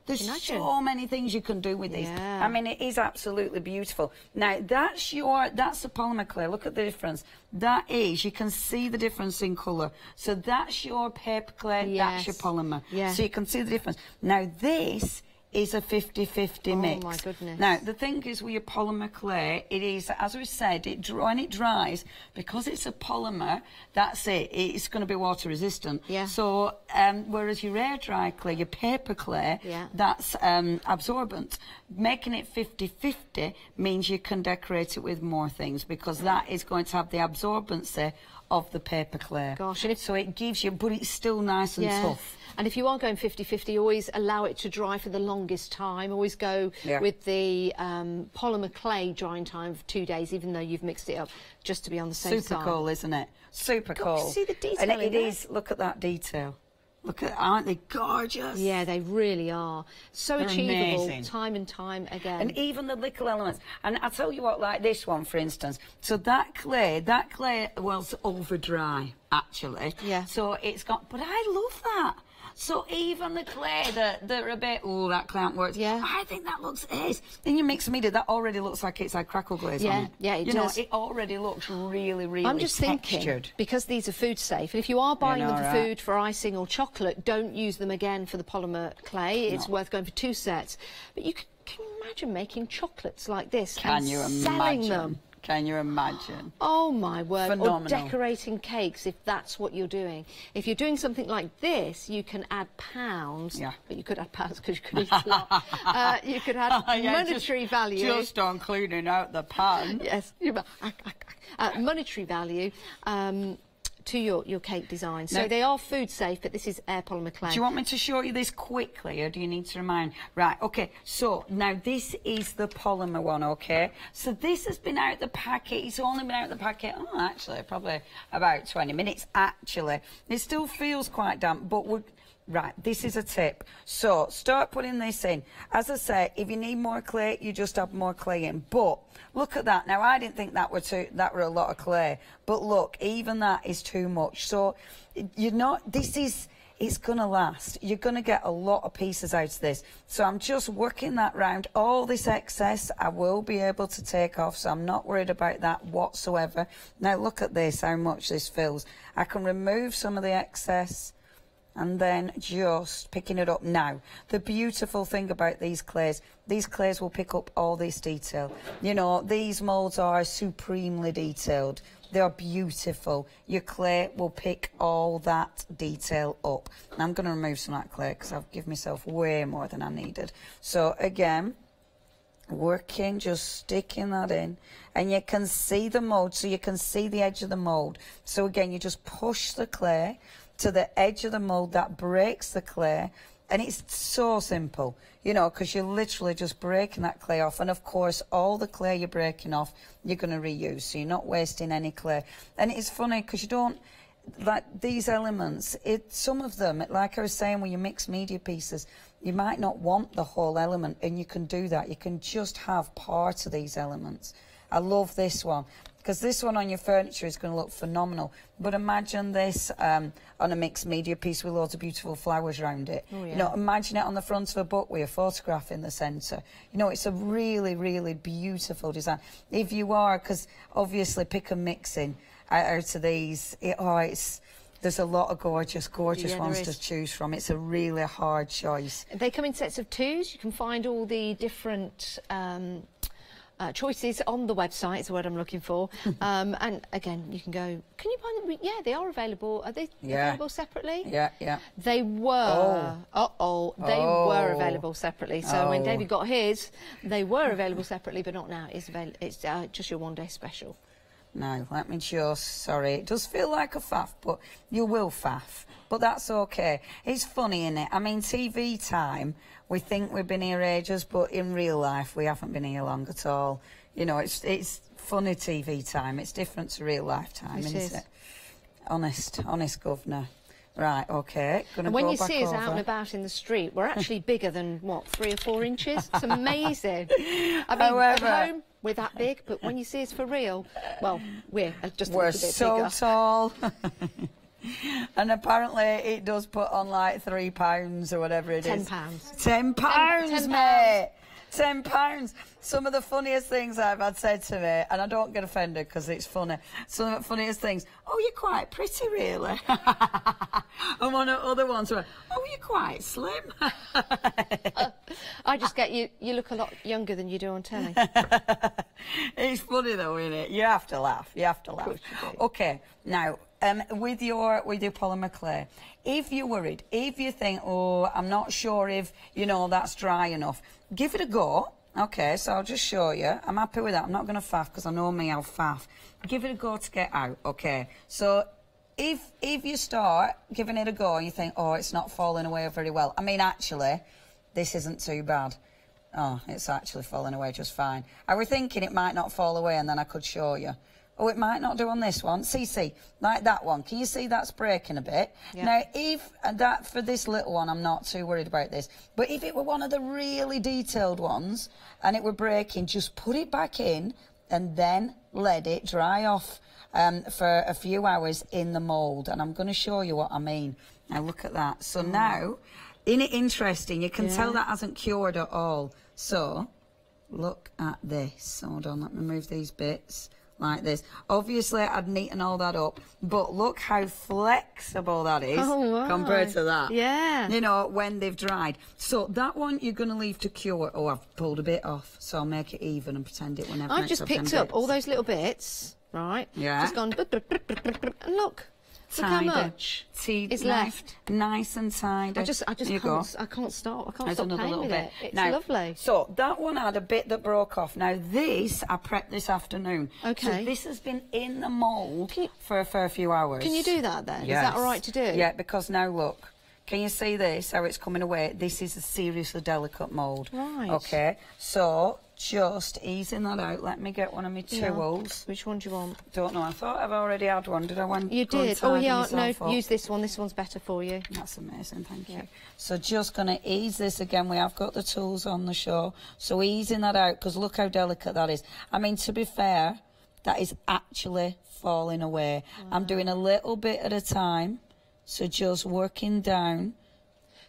There's so many things you can do with these. I mean, it is absolutely beautiful. Now, that's the polymer clay. Look at the difference. That is, you can see the difference in colour. So that's your paper clay, that's your polymer. So you can see the difference. Now, this is a 50-50 mix. Oh my goodness. Now, the thing is with your polymer clay, it is, as we said, when it dries, because it's a polymer, that's it. It's going to be water resistant. So, whereas your air dry clay, your paper clay, that's absorbent. Making it 50-50 means you can decorate it with more things because that is going to have the absorbency of the paper clay. Gosh, and so it gives you, but it's still nice and tough. And if you are going 50-50, always allow it to dry for the longest time. Always go with the polymer clay drying time of 2 days, even though you've mixed it up, just to be on the safe side. Super cool, isn't it? Super cool. See the detail and it is. Look at that detail. Look at, aren't they gorgeous? Yeah, they really are. So achievable, amazing. Time and time again. And even the little elements. And I'll tell you what, like this one, for instance. So that clay was over dry, actually. So it's got, but I love that. So even the clay that are a bit, that can't work. I think that looks ace. Then you mix media, that already looks like it's had crackle glaze on it. Yeah, it does. You know, it already looks really, really I'm just textured. thinking, because these are food safe, and if you are buying them for food, for icing or chocolate, don't use them again for the polymer clay. It's worth going for 2 sets. But can you imagine making chocolates like this selling them? Can you imagine? Oh my word. Phenomenal. Or decorating cakes, if that's what you're doing. If you're doing something like this, you can add pounds. But you could add pounds because you could eat a lot. You could add monetary value. Just on cleaning out the pan. Yes. Monetary value. To your cake design. So they are food safe, but this is air polymer clay. Do you want me to show you this quickly, or do you need to remind? Right, okay, so now this is the polymer one, okay? So this has been out the packet, it's only been out the packet, actually, probably about 20 minutes, actually. It still feels quite damp, but right, this is a tip. So, start putting this in. As I say, if you need more clay, you just add more clay in. But, look at that. Now, I didn't think that were a lot of clay. But look, even that is too much. So, this is, it's going to last. You're going to get a lot of pieces out of this. So I'm just working that round. All this excess I will be able to take off, so I'm not worried about that whatsoever. Now look at this, how much this fills. I can remove some of the excess and then just picking it up. Now, the beautiful thing about these clays will pick up all this detail. You know, these moulds are supremely detailed. They are beautiful. Your clay will pick all that detail up. And I'm going to remove some of that clay because I've given myself way more than I needed. So again, working, just sticking that in. And you can see the mould, so you can see the edge of the mould. So again, you just push the clay to the edge of the mould. That breaks the clay. And it's so simple, you know, because you're literally just breaking that clay off. And, of course, all the clay you're breaking off, you're going to reuse. So you're not wasting any clay. And it's funny because you don't, like these elements, some of them, like I was saying, when you mix media pieces, you might not want the whole element. And you can do that. You can just have part of these elements. I love this one, because this one on your furniture is going to look phenomenal. But imagine this on a mixed media piece with loads of beautiful flowers around it. Oh, yeah. You know, imagine it on the front of a book with a photograph in the centre. You know, it's a really, really beautiful design. If you are, because obviously pick and mixing out of these, there's a lot of gorgeous ones to choose from. It's a really hard choice. They come in sets of 2s. You can find all the different choices on the website is the word I'm looking for. And again, you can go, can you buy them? Yeah, they are available. Are they available separately? Yeah. They were. They were available separately. So when David got his, they were available separately, but not now. It's just your one-day special. Now, let me just, sorry, it does feel like a faff, but you will faff. But that's okay. It's funny, isn't it? I mean, TV time, we think we've been here ages, but in real life, we haven't been here long at all. You know, it's funny TV time. It's different to real life time, isn't it? Honest governor. Right, okay. And when you see us out and about in the street, we're actually bigger than, what, 3 or 4 inches? It's amazing. I mean, at home, we're that big, but when you see us for real, well, we're just a little bit bigger. We're so tall. And apparently it does put on like £3 or whatever it is. £10. £10, mate. £10. Some of the funniest things I've had said to me, and I don't get offended because it's funny. Some of the funniest things, oh, you're quite pretty, really. And one of the other ones were, oh, you're quite slim. I just get you look a lot younger than you do on telly. It's funny though, isn't it? You have to laugh. You have to laugh. Okay, now, with your polymer clay, if you're worried, if you think, oh, I'm not sure if, you know, that's dry enough, give it a go. Okay, so I'll just show you. I'm happy with that. I'm not going to faff because I know me, I'll faff. Give it a go to get out, okay? So if you start giving it a go and you think, oh, it's not falling away very well, I mean, actually, this isn't too bad. Oh, it's actually falling away just fine. I was thinking it might not fall away and then I could show you. Oh, it might not do on this one. See, like that one. Can you see that's breaking a bit? Yeah. Now, if that, for this little one, I'm not too worried about this. But if it were one of the really detailed ones and it were breaking, just put it back in and then let it dry off for a few hours in the mould. And I'm going to show you what I mean. Now, look at that. So now, isn't it interesting? You can tell that hasn't cured at all. So, look at this. Hold on, let me move these bits. Like this. Obviously, I'd neaten all that up, but look how flexible that is compared to that. Yeah. You know, when they've dried. So that one you're going to leave to cure. Oh, I've pulled a bit off, so I'll make it even and pretend it whenever. I've just picked up all those little bits, right? Yeah. Just gone, and look. Look how much is left. Nice and tidy. I can't stop. I can't stop playing with it. It's now, lovely. So that one had a bit that broke off. Now this, I prepped this afternoon. Okay. So this has been in the mould for a few hours. Can you do that then? Yes. Is that all right to do? Yeah, because now look. Can you see this, how it's coming away? This is a seriously delicate mould. Right. Okay, so just easing that out. Let me get one of my tools. Which one do you want? Don't know. I thought I've already had one. Did I want? You did. Oh yeah. No, use this one. This one's better for you. That's amazing. Thank you. So just going to ease this again. We have got the tools on the show. So easing that out because look how delicate that is. I mean, to be fair, that is actually falling away. Wow. I'm doing a little bit at a time. So just working down.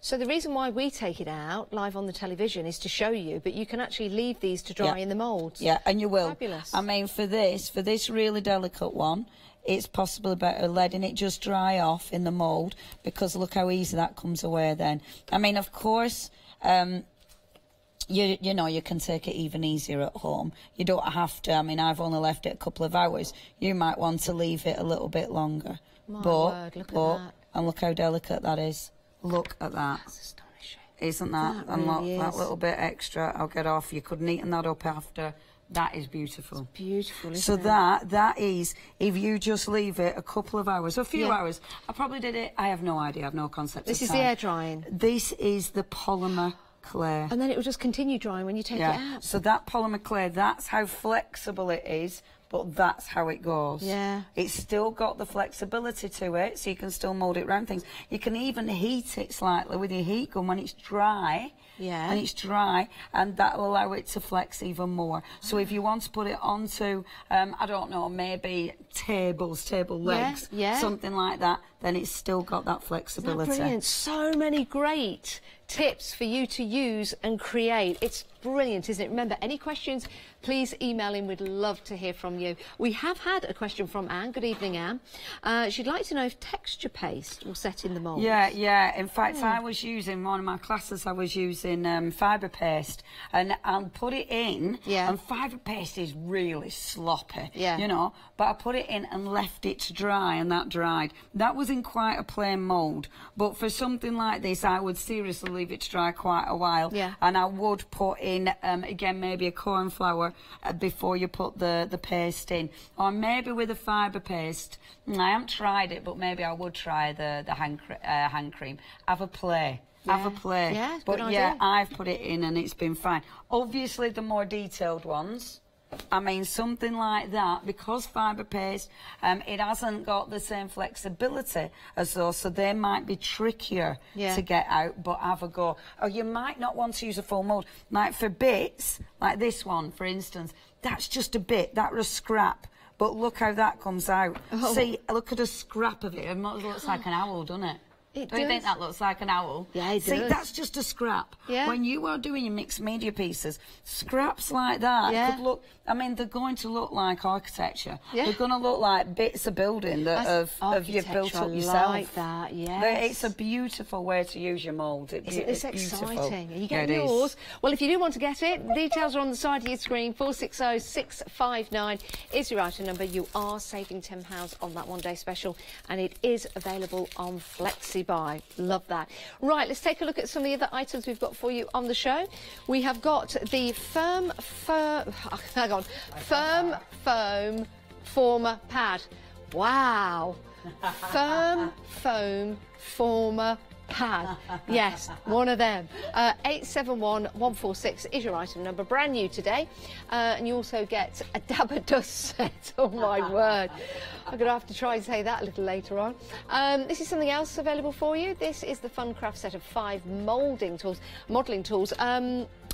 So the reason why we take it out live on the television is to show you, but you can actually leave these to dry in the moulds. Yeah, and you will. Fabulous. I mean, for this really delicate one, it's possibly better letting it just dry off in the mould, because look how easy that comes away then. I mean, of course, you know, you can take it even easier at home. You don't have to. I mean, I've only left it a couple of hours. You might want to leave it a little bit longer. My word, look at that. And look how delicate that is. Look at that. That's astonishing. Isn't that? That And really look, is. that little bit extra, I'll get off. You could neaten that up after. That is beautiful. It's beautiful, isn't so it? that is, if you just leave it a couple of hours, a few hours. I probably did it, I have no idea, I have no concept This of is time. the air drying. This is the polymer clay. And then it will just continue drying when you take it out. So that polymer clay, that's how flexible it is, but that's how it goes. Yeah. It's still got the flexibility to it, so you can still mould it around things. You can even heat it slightly with your heat gun when it's dry. Yeah. And it's dry, and that will allow it to flex even more. So if you want to put it onto, I don't know, maybe table legs, something like that, then it's still got that flexibility. Isn't that brilliant? So many great tips for you to use and create. It's brilliant, isn't it? Remember, any questions, please email in. We'd love to hear from you. We have had a question from Anne. Good evening, Anne. She'd like to know if texture paste will set in the mould. Yeah. In fact, I was using, one of my classes, I was using fibre paste, and I'll put it in, and fibre paste is really sloppy, you know, but I put it in and left it to dry, and that dried. That was in quite a plain mould, but for something like this, I would seriously leave it to dry quite a while, and I would put in, again, maybe a corn flour before you put the paste in, or maybe with a fibre paste. I haven't tried it, but maybe I would try the hand cream. Have a play. Have a play. Yeah, but yeah, I've put it in and it's been fine. Obviously, the more detailed ones, I mean, something like that, because fibre paste, it hasn't got the same flexibility as those, so they might be trickier to get out, but have a go. Or you might not want to use a full mould. Like for bits, like this one, for instance, that's just a bit, that was scrap. But look how that comes out. See, look at a scrap of it. It looks like an owl, doesn't it? Don't you think that looks like an owl? Yeah, it See, does. that's just a scrap. Yeah. When you are doing your mixed media pieces, scraps like that could look, I mean, they're going to look like architecture. They're going to look like bits of building that of you've built up yourself. Like that, yes. It's a beautiful way to use your mould. It's beautiful. exciting. Are you getting yours? Well, if you do want to get it, details are on the side of your screen. 460-659 is your item number. You are saving £10 on that one-day special, and it is available on Flexi Buy. Love that. Right, let's take a look at some of the other items we've got for you on the show. We have got the Firm Foam Former Pad. Wow. Firm Foam Former Pad. Yes, one of them. 871146 is your item number, brand new today. And you also get a Dabber Dust set. Oh my word. I'm going to have to try and say that a little later on. This is something else available for you. This is the Fun Craft set of 5 modelling tools.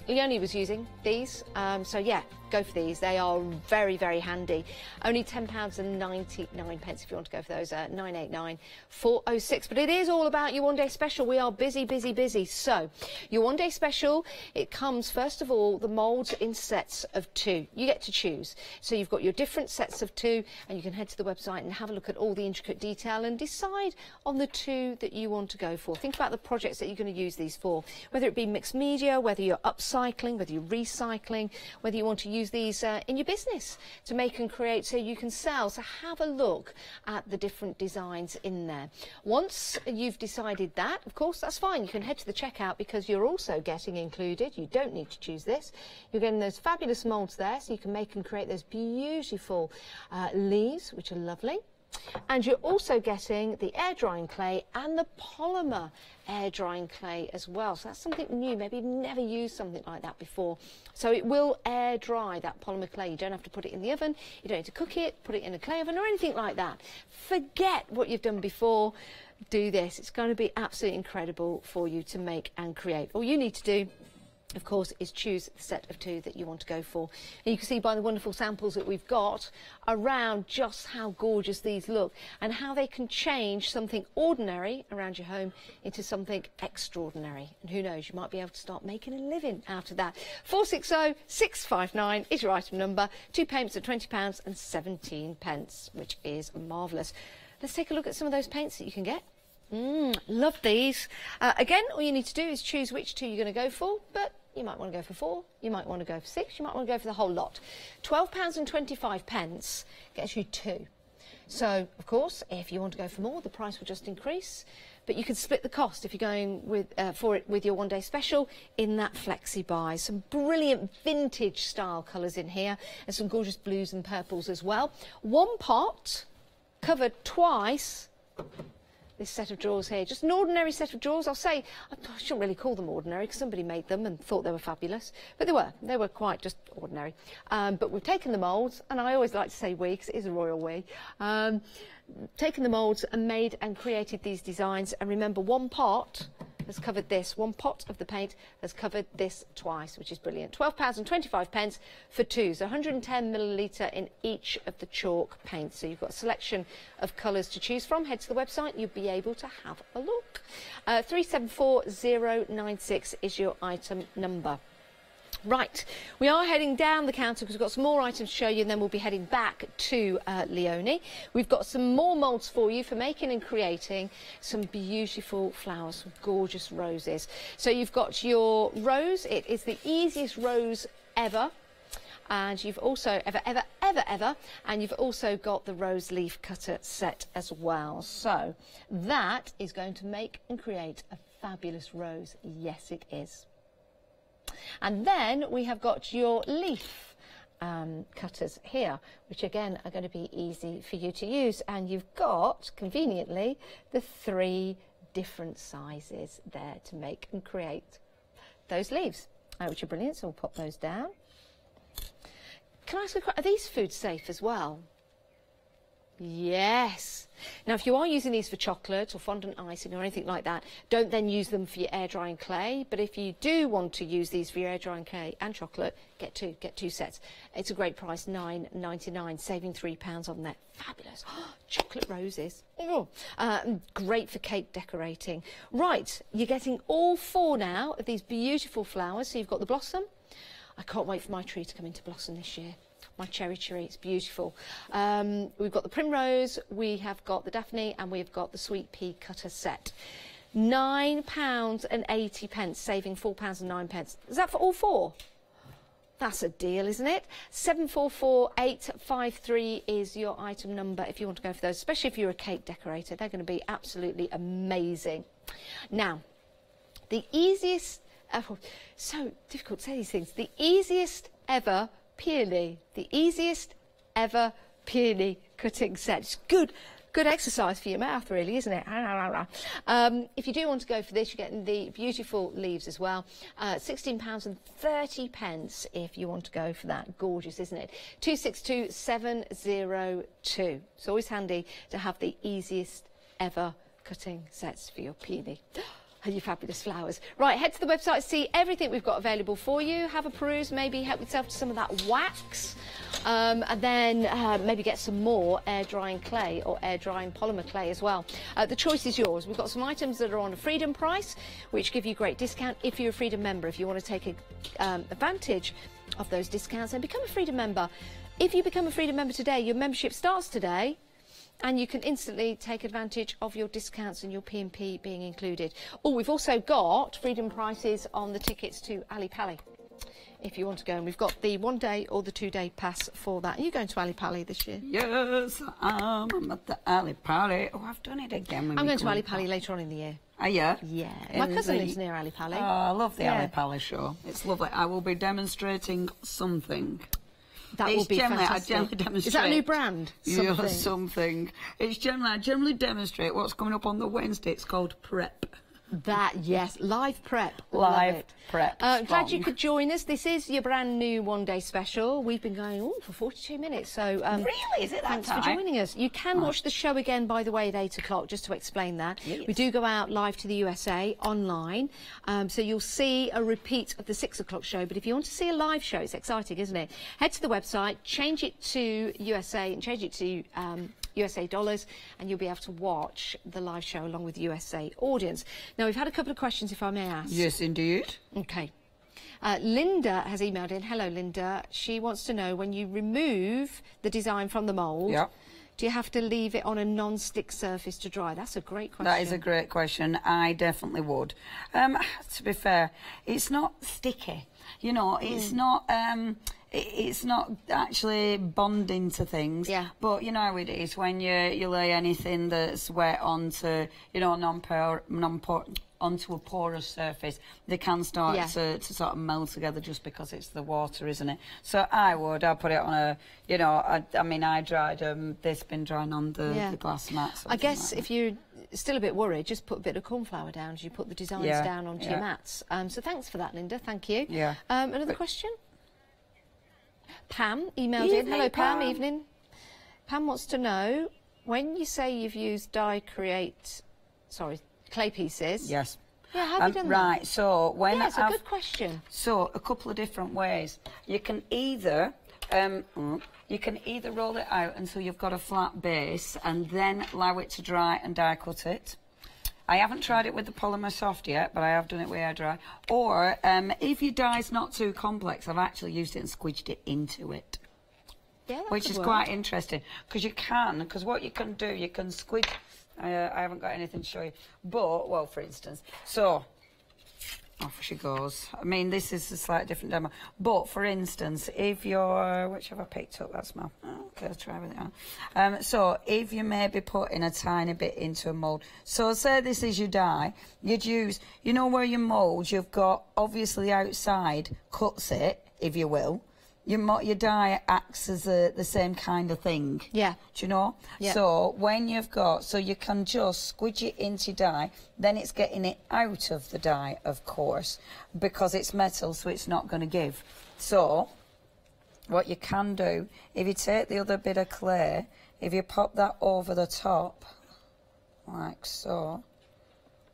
Leonie was using these, so yeah, go for these. They are very, very handy. Only £10.99 if you want to go for those. 989406. But it is all about your one-day special. We are busy, busy, busy. So your one-day special, it comes first of all the moulds in sets of 2. You get to choose. So you've got your different sets of 2, and you can head to the website and have a look at all the intricate detail and decide on the 2 that you want to go for. Think about the projects that you're going to use these for, whether it be mixed media, whether you're upcycling, whether you're recycling, whether you want to use these in your business to make and create so you can sell. So have a look at the different designs in there. Once you've decided that, of course, that's fine. You can head to the checkout because you're also getting included. You don't need to choose this. You're getting those fabulous moulds there so you can make and create those beautiful leaves, which are lovely. And you're also getting the air drying clay and the polymer air drying clay as well. So that's something new. Maybe you've never used something like that before. So it will air dry that polymer clay. You don't have to put it in the oven. You don't need to cook it, put it in a clay oven or anything like that. Forget what you've done before. Do this. It's going to be absolutely incredible for you to make and create. All you need to do of course, is choose the set of 2 that you want to go for. And you can see by the wonderful samples that we've got around just how gorgeous these look and how they can change something ordinary around your home into something extraordinary. And who knows, you might be able to start making a living out of that. 460659 is your item number. 2 paints at £20 and 17 pence, which is marvellous. Let's take a look at some of those paints that you can get. Love these. Again, all you need to do is choose which 2 you're going to go for, but you might want to go for 4, you might want to go for 6, you might want to go for the whole lot. £12 and 25 pence gets you 2. So, of course, if you want to go for more, the price will just increase, but you can split the cost if you're going with for it with your one-day special in that flexi buy. Some brilliant vintage style colours in here, and some gorgeous blues and purples as well. 1 pot covered twice. This set of drawers here, just an ordinary set of drawers. I'll say, I shouldn't really call them ordinary because somebody made them and thought they were fabulous, but they were quite just ordinary. But we've taken the moulds, and I always like to say we because it is a royal we. Taken the moulds and made and created these designs, and remember, 1 pot has covered this. 1 pot of the paint has covered this twice, which is brilliant. £12 and 25 pence for 2, so 110 millilitre in each of the chalk paints. So you've got a selection of colours to choose from. Head to the website, you'll be able to have a look. 374096 is your item number. Right, we are heading down the counter because we've got some more items to show you, and then we'll be heading back to Leonie. We've got some more moulds for you for making and creating some beautiful flowers, some gorgeous roses. So you've got your rose. It is the easiest rose ever. And you've also, ever, and you've also got the rose leaf cutter set as well. So that is going to make and create a fabulous rose. Yes, it is. And then we have got your leaf cutters here, which again are going to be easy for you to use. And you've got, conveniently, the 3 different sizes there to make and create those leaves, which are brilliant. So we'll pop those down. Can I ask a question? Are these food safe as well? Yes. Now, if you are using these for chocolate or fondant icing or anything like that, don't then use them for your air drying clay. But if you do want to use these for your air drying clay and chocolate, get 2 sets. It's a great price, £9.99, saving £3 on that. Fabulous. Chocolate roses. Oh, great for cake decorating. Right, you're getting all 4 now of these beautiful flowers. So you've got the blossom. I can't wait for my tree to come into blossom this year. My cherry tree, it's beautiful. We've got the primrose, we have got the daphne, and we've got the sweet pea cutter set. £9 and 80 pence, saving £4 and 9 pence. Is that for all 4? That's a deal, isn't it? 744853 is your item number if you want to go for those, especially if you're a cake decorator. They're going to be absolutely amazing. Now, the easiest, so difficult to say these things, the easiest ever peony, the easiest ever peony cutting set. It's good exercise for your mouth, really, isn't it? If you do want to go for this, you're getting the beautiful leaves as well. £16 and 30 pence if you want to go for that. Gorgeous, isn't it? 262702. It's always handy to have the easiest ever cutting sets for your peony. You fabulous flowers. Right, head to the website, see everything we've got available for you. Have a peruse, maybe help yourself to some of that wax, and then maybe get some more air drying clay or air drying polymer clay as well. The choice is yours. We've got some items that are on a Freedom price, which give you great discount if you're a Freedom member. If you want to take advantage of those discounts, then become a Freedom member. If you become a Freedom member today, your membership starts today, and you can instantly take advantage of your discounts and your P&P being included. Oh, we've also got Freedom prices on the tickets to Ali Pali, if you want to go. And we've got the 1-day or the 2-day pass for that. Are you going to Ali Pali this year? Yes, I'm at the Ali Pali. Oh, I've done it again. I'm going to Ali Pali later on in the year. Are you? Yeah. My cousin lives near Ali Pali. Oh, I love the Ali Pali show. It's lovely. I will be demonstrating something. That will be fantastic. I generally demonstrate. Is that a new brand? Something. Yeah, something. I generally demonstrate what's coming up on the Wednesday. It's called Prep. That, yes, live prep. Live prep. Glad you could join us. This is your brand new one-day special. We've been going for 42 minutes, so really, is it that thanks time? for joining us. You can watch the show again, by the way, at 8 o'clock. Just to explain that, we do go out live to the USA online, so you'll see a repeat of the 6 o'clock show. But if you want to see a live show, it's exciting, isn't it? Head to the website, change it to USA, and change it to USA dollars, and you'll be able to watch the live show along with the USA audience. Now, we've had a couple of questions, if I may ask. Yes, indeed. Okay. Linda has emailed in. Hello, Linda. She wants to know, when you remove the design from the mould, do you have to leave it on a non-stick surface to dry? That's a great question. That is a great question. I definitely would. To be fair, it's not sticky. You know, it's not... it's not actually bonding to things, but you know how it is when you lay anything that's wet onto, you know, onto a porous surface, they can start to sort of meld together just because it's the water, isn't it? So I'd put it on a, you know, I mean, I dried them, they've been drying on the glass mats. I guess if you're still a bit worried, just put a bit of corn flour down as you put the designs down onto your mats. So thanks for that, Linda, thank you. Another question? Pam emailed in. Hello, Pam. Evening. Pam wants to know, when you say you've used clay pieces. Yes. Yeah, how have you done that? Right, so when it's a good question. So a couple of different ways. You can either roll it out until you've got a flat base and then allow it to dry and die cut it. I haven't tried it with the polymer soft yet, but I have done it with air dry. Or if your dye's not too complex, I've actually used it and squidged it into it. Yeah, that which is quite interesting, because what you can do, you can squidge. I haven't got anything to show you, but, well, for instance, so off she goes. I mean, this is a slightly different demo, but for instance, if you're, which have I picked up? That's my, okay, let's try with it on. So if you maybe putting a tiny bit into a mould, so say this is your dye, you'd use, you know where your mould, you've got obviously outside cuts it, if you will. Your dye acts as the same kind of thing. Yeah. Do you know? Yeah. So when you've got, so you can just squidge it into your dye, then it's getting it out of the dye, of course, because it's metal, so it's not going to give. So what you can do, if you take the other bit of clay, if you pop that over the top, like so,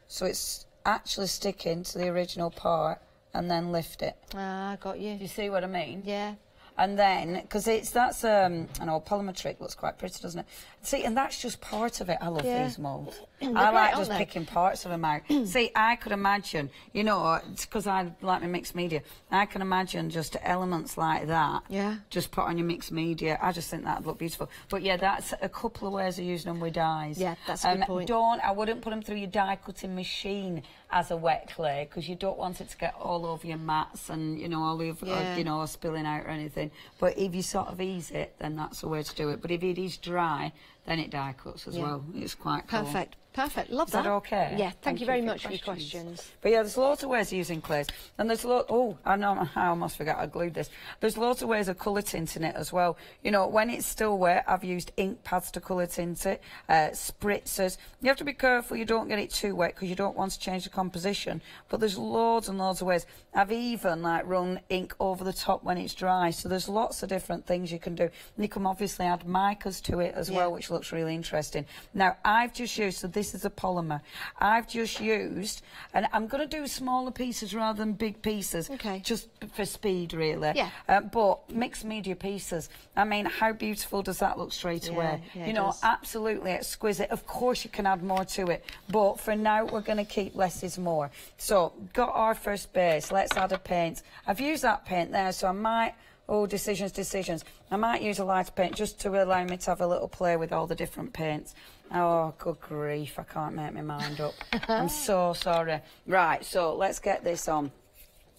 so it's actually sticking to the original part, and then lift it. Ah, got you. Do you see what I mean? Yeah. And then, because that's an old polymer trick, looks quite pretty, doesn't it? See, and that's just part of it. I love these moulds. I like just picking parts of them out. See, I could imagine, you know, because I like my mixed media, I can imagine just elements like that. Yeah. Just put on your mixed media. I just think that'd look beautiful. But yeah, that's a couple of ways of using them with dyes. Yeah, that's a good point. I wouldn't put them through your dye cutting machine as a wet clay, because you don't want it to get all over your mats and, you know, all over, you know, spilling out or anything. But if you sort of ease it, then that's the way to do it. But if it is dry, then it die cuts as well. It's quite cool. Perfect. Perfect. Love that. Is that okay? Yeah. Thank you very much for your questions. But yeah, there's lots of ways of using clays. And there's oh, I know, I almost forgot I glued this. There's lots of ways of colour tinting it as well. You know, when it's still wet, I've used ink pads to colour tint it, spritzers. You have to be careful you don't get it too wet, because you don't want to change the composition. But there's loads and loads of ways. I've even like run ink over the top when it's dry. So there's lots of different things you can do. And you can obviously add micas to it as well, which looks really interesting. Now, I've just used, so this is a polymer. I've just used, and I'm going to do smaller pieces rather than big pieces, just for speed, really. Yeah. But mixed media pieces. I mean, how beautiful does that look straight away? Yeah, you know, absolutely exquisite. Of course, you can add more to it, but for now, we're going to keep less is more. So, got our first base. Let's add a paint. I've used that paint there, so I might. Oh, decisions. I might use a lighter paint just to allow me to have a little play with all the different paints. Oh, good grief, I can't make my mind up. I'm so sorry. Right, so let's get this on.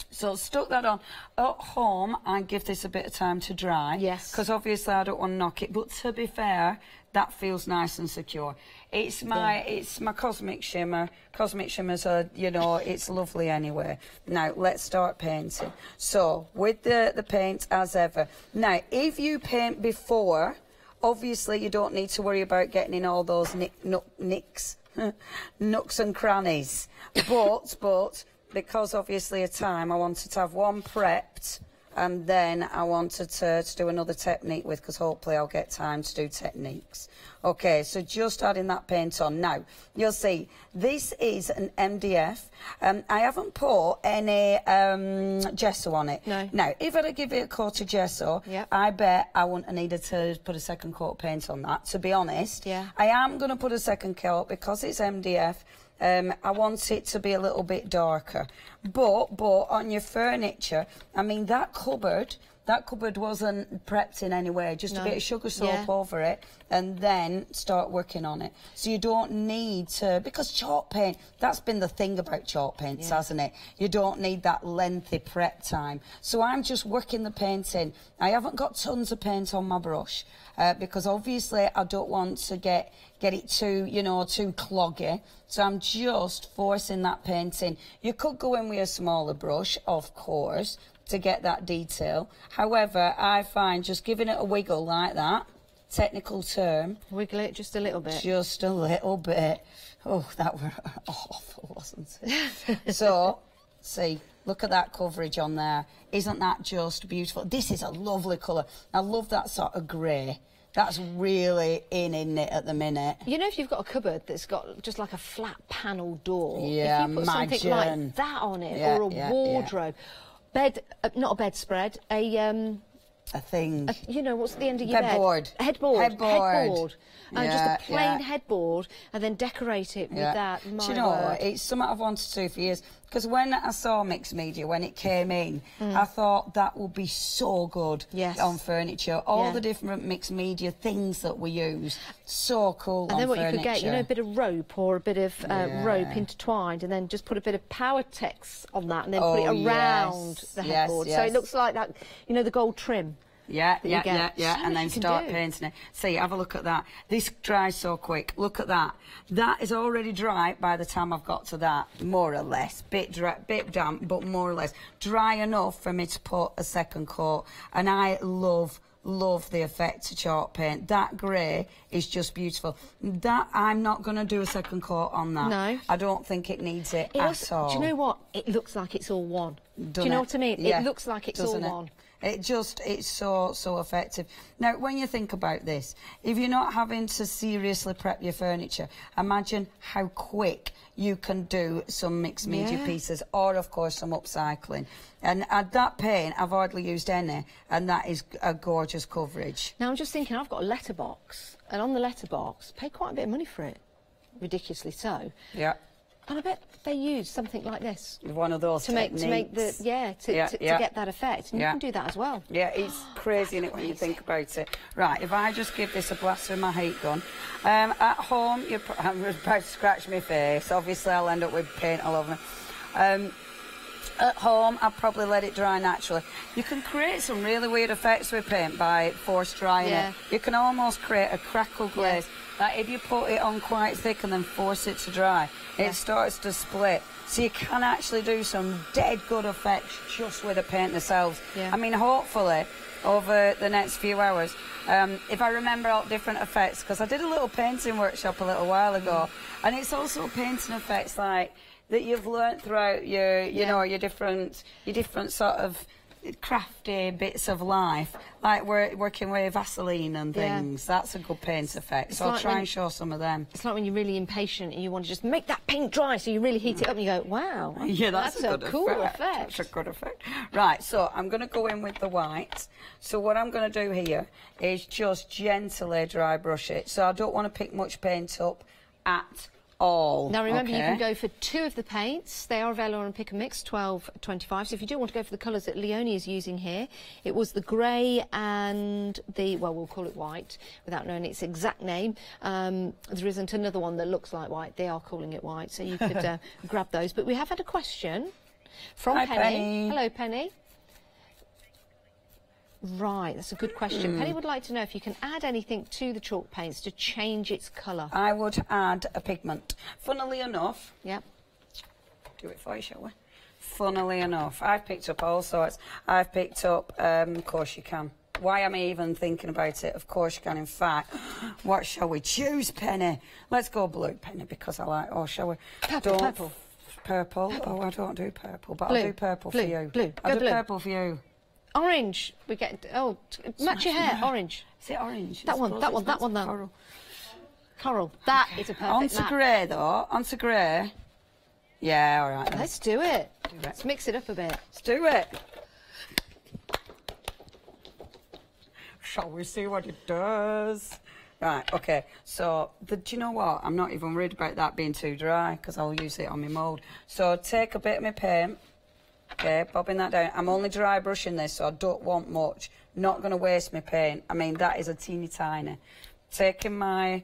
So stuck that on. At home, I give this a bit of time to dry. Yes. Because obviously I don't want to knock it. But to be fair, that feels nice and secure. It's my Cosmic Shimmer. Cosmic Shimmers are, you know, it's lovely anyway. Now, let's start painting. So, with the paint as ever. Now, if you paint before, obviously you don't need to worry about getting in all those nicks nooks and crannies. But because obviously of time, I wanted to have one prepped, and then I wanted to do another technique with, because hopefully I'll get time to do techniques. Okay, so just adding that paint on. Now, you'll see, this is an MDF. I haven't put any gesso on it. No. Now, if I'd give it a coat of gesso, Yep. I bet I wouldn't have needed to put a second coat of paint on that, to be honest. Yeah. I am going to put a second coat because it's MDF. I want it to be a little bit darker. But on your furniture, I mean, that cupboard wasn't prepped in any way, just a bit of sugar soap over it, and then start working on it. So you don't need to, because chalk paint, that's been the thing about chalk paints, hasn't it? You don't need that lengthy prep time. So I'm just working the paint in. I haven't got tons of paint on my brush, because obviously I don't want to get it too, you know, too cloggy. So I'm just forcing that paint in. You could go in with a smaller brush, of course, to get that detail. However, I find just giving it a wiggle like that, technical term. Wiggle it just a little bit. Just a little bit. Oh, that were awful, wasn't it? So, see, look at that coverage on there. Isn't that just beautiful? This is a lovely colour. I love that sort of grey. That's really in it at the minute. You know, if you've got a cupboard that's got just like a flat panel door, yeah, if you put something like that on it, or a wardrobe, bed, not a bedspread, a thing. You know, what's at the end of your bed? Headboard. Headboard. And just a plain headboard, and then decorate it with that. Do you know what? It's something I've wanted to do for years. Because when I saw mixed media, when it came in, I thought that would be so good on furniture. All the different mixed media things that we use, so cool. And then what furniture. you could get, you know, a bit of rope or a bit of rope intertwined, and then just put a bit of power text on that, and then put it around the headboard. So it looks like that, you know, the gold trim. Yeah, and then start painting it. See, have a look at that. This dries so quick. Look at that. That is already dry by the time I've got to that, more or less. Bit dry, bit damp, but more or less dry enough for me to put a second coat. And I love the effect of chalk paint. That grey is just beautiful. That I'm not going to do a second coat on that. No. I don't think it needs it at all. Do you know what? It looks like it's all one. Do you know what I mean? Yeah. It looks like it's all one. It's so effective. Now, when you think about this, if you're not having to seriously prep your furniture, imagine how quick you can do some mixed media pieces, or of course some upcycling. And at that paint, I've hardly used any, and that is a gorgeous coverage. Now I'm just thinking, I've got a letterbox, and on the letterbox, pay quite a bit of money for it, ridiculously so. Yeah. And I bet they use something like this. One of those to make the to get that effect. And you can do that as well. Yeah, it's crazy, isn't it, when you think about it. Right, if I just give this a blast with my heat gun. At home, I'm about to scratch my face. Obviously, I'll end up with paint all over me. At home, I'll probably let it dry naturally. You can create some really weird effects with paint by force drying it. You can almost create a crackle glaze. Like if you put it on quite thick and then force it to dry, it starts to split. So you can actually do some dead good effects just with the paint themselves. I mean, hopefully, over the next few hours, if I remember all different effects, because I did a little painting workshop a little while ago, and it's also painting effects like that you've learnt throughout your, you know, your different sort of crafty bits of life, like we're working with Vaseline and things. That's a good paint effect. So I'll try and show some of them. It's like when you're really impatient and you want to just make that paint dry, so you really heat it up and you go, wow, that's a cool effect. That's a good effect. Right, so I'm going to go in with the white. So what I'm going to do here is just gently dry brush it. So I don't want to pick much paint up at all. Now remember, you can go for 2 of the paints. They are available on Pick and Mix, $12.25. So if you do want to go for the colours that Leonie is using here, it was the grey and the, well, we'll call it white without knowing its exact name. There isn't another one that looks like white. They are calling it white, so you could grab those. But we have had a question from Penny. Hello, Penny. Right, that's a good question. Penny would like to know if you can add anything to the chalk paints to change its colour. I would add a pigment. Funnily enough, do it for you, shall we? Funnily enough, I've picked up all sorts. I've picked up, of course you can, why am I even thinking about it? Of course you can. In fact, what shall we choose, Penny? Let's go blue, Penny, because I like... Oh, shall we... Purple. Purple? Oh, I don't do purple, but Blue. I'll do purple for you. Blue. I'll do blue. purple for you. Orange. We get... Oh, match your hair. Orange. Is it orange? That one. Coral. Coral. That is a perfect On to match. grey, though. On to grey. Yeah, all right. Let's do it. Let's mix it up a bit. Let's do it. Shall we see what it does? Right, OK. So, do you know what? I'm not even worried about that being too dry because I'll use it on my mould. So, take a bit of my paint. OK, bobbing that down. I'm only dry brushing this, so I don't want much. Not going to waste my paint. I mean, that is a teeny tiny. Taking my...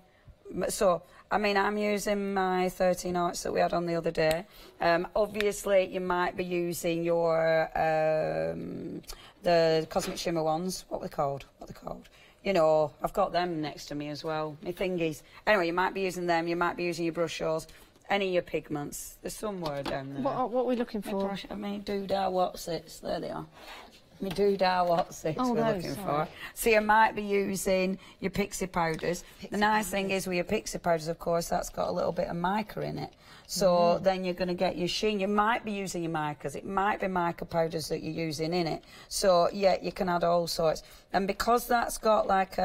So, I mean, I'm using my 13-aughts that we had on the other day. Obviously, you might be using your... the Cosmic Shimmer ones. What are they called? You know, I've got them next to me as well. My thingies. Anyway, you might be using them. You might be using your brushes. Any of your pigments. There's somewhere down there. What are we looking for? Brush, I mean, doodah whatsits. There they are. My doodah whatsits we're looking for. So you might be using your pixie powders. The nice thing is with your pixie powders, of course, that's got a little bit of mica in it. So then you're going to get your sheen. You might be using your micas. It might be mica powders that you're using in it. So, yeah, you can add all sorts. And because that's got like...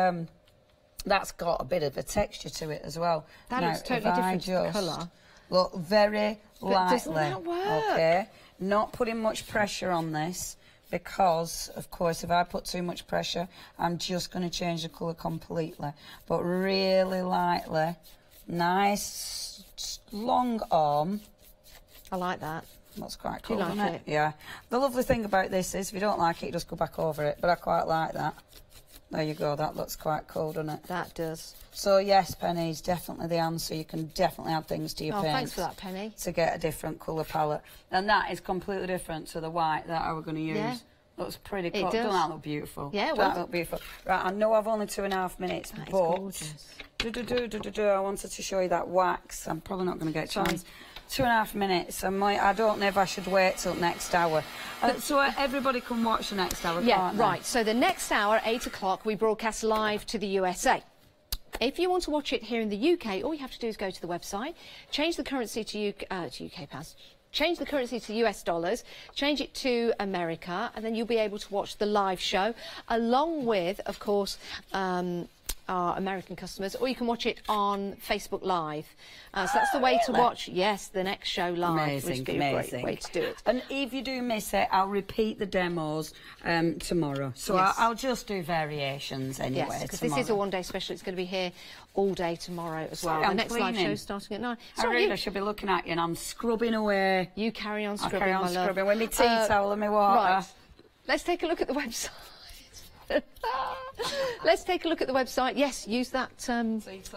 that's got a bit of a texture to it as well. That looks totally different to the colour. Look, very lightly. Doesn't that work? Okay. Not putting much pressure on this because, of course, if I put too much pressure, I'm just going to change the colour completely. But really lightly, nice, long arm. I like that. That's quite cool, Do you like isn't it? Yeah. The lovely thing about this is if you don't like it, just go back over it. But I quite like that. There you go. That looks quite cool, doesn't it? That does. So, yes, Penny is definitely the answer. You can definitely add things to your paint. Thanks for that, Penny. To get a different colour palette. And that is completely different to the white that I was going to use. Yeah. Looks pretty cool. It does. Doesn't that look beautiful? Yeah, well. That look beautiful. Right, I know I've only 2.5 minutes, That is but... gorgeous. I wanted to show you that wax. I'm probably not going to get a chance. 2.5 minutes. I don't know if I should wait till next hour. So everybody can watch the next hour, can't they? Right. So the next hour, 8 o'clock, we broadcast live to the USA. If you want to watch it here in the UK, all you have to do is go to the website, change the currency to UK pounds, change the currency to US dollars, change it to America, and then you'll be able to watch the live show, along with, of course, our American customers, or you can watch it on Facebook Live. So that's the way to watch, yes, the next show live. Amazing, which would be a great way to do it. And if you do miss it, I'll repeat the demos tomorrow. So Yes. I'll just do variations anyway. Yes, because this is a one-day special. It's going to be here all day tomorrow as well. Sorry, The I'm next live cleaning. show starting at 9. I really should be looking at you and I'm scrubbing away. You carry on I'll scrubbing, carry on my love. scrubbing with my tea towel and my water. Right. Let's take a look at the website. Let's take a look at the website. Yes, use that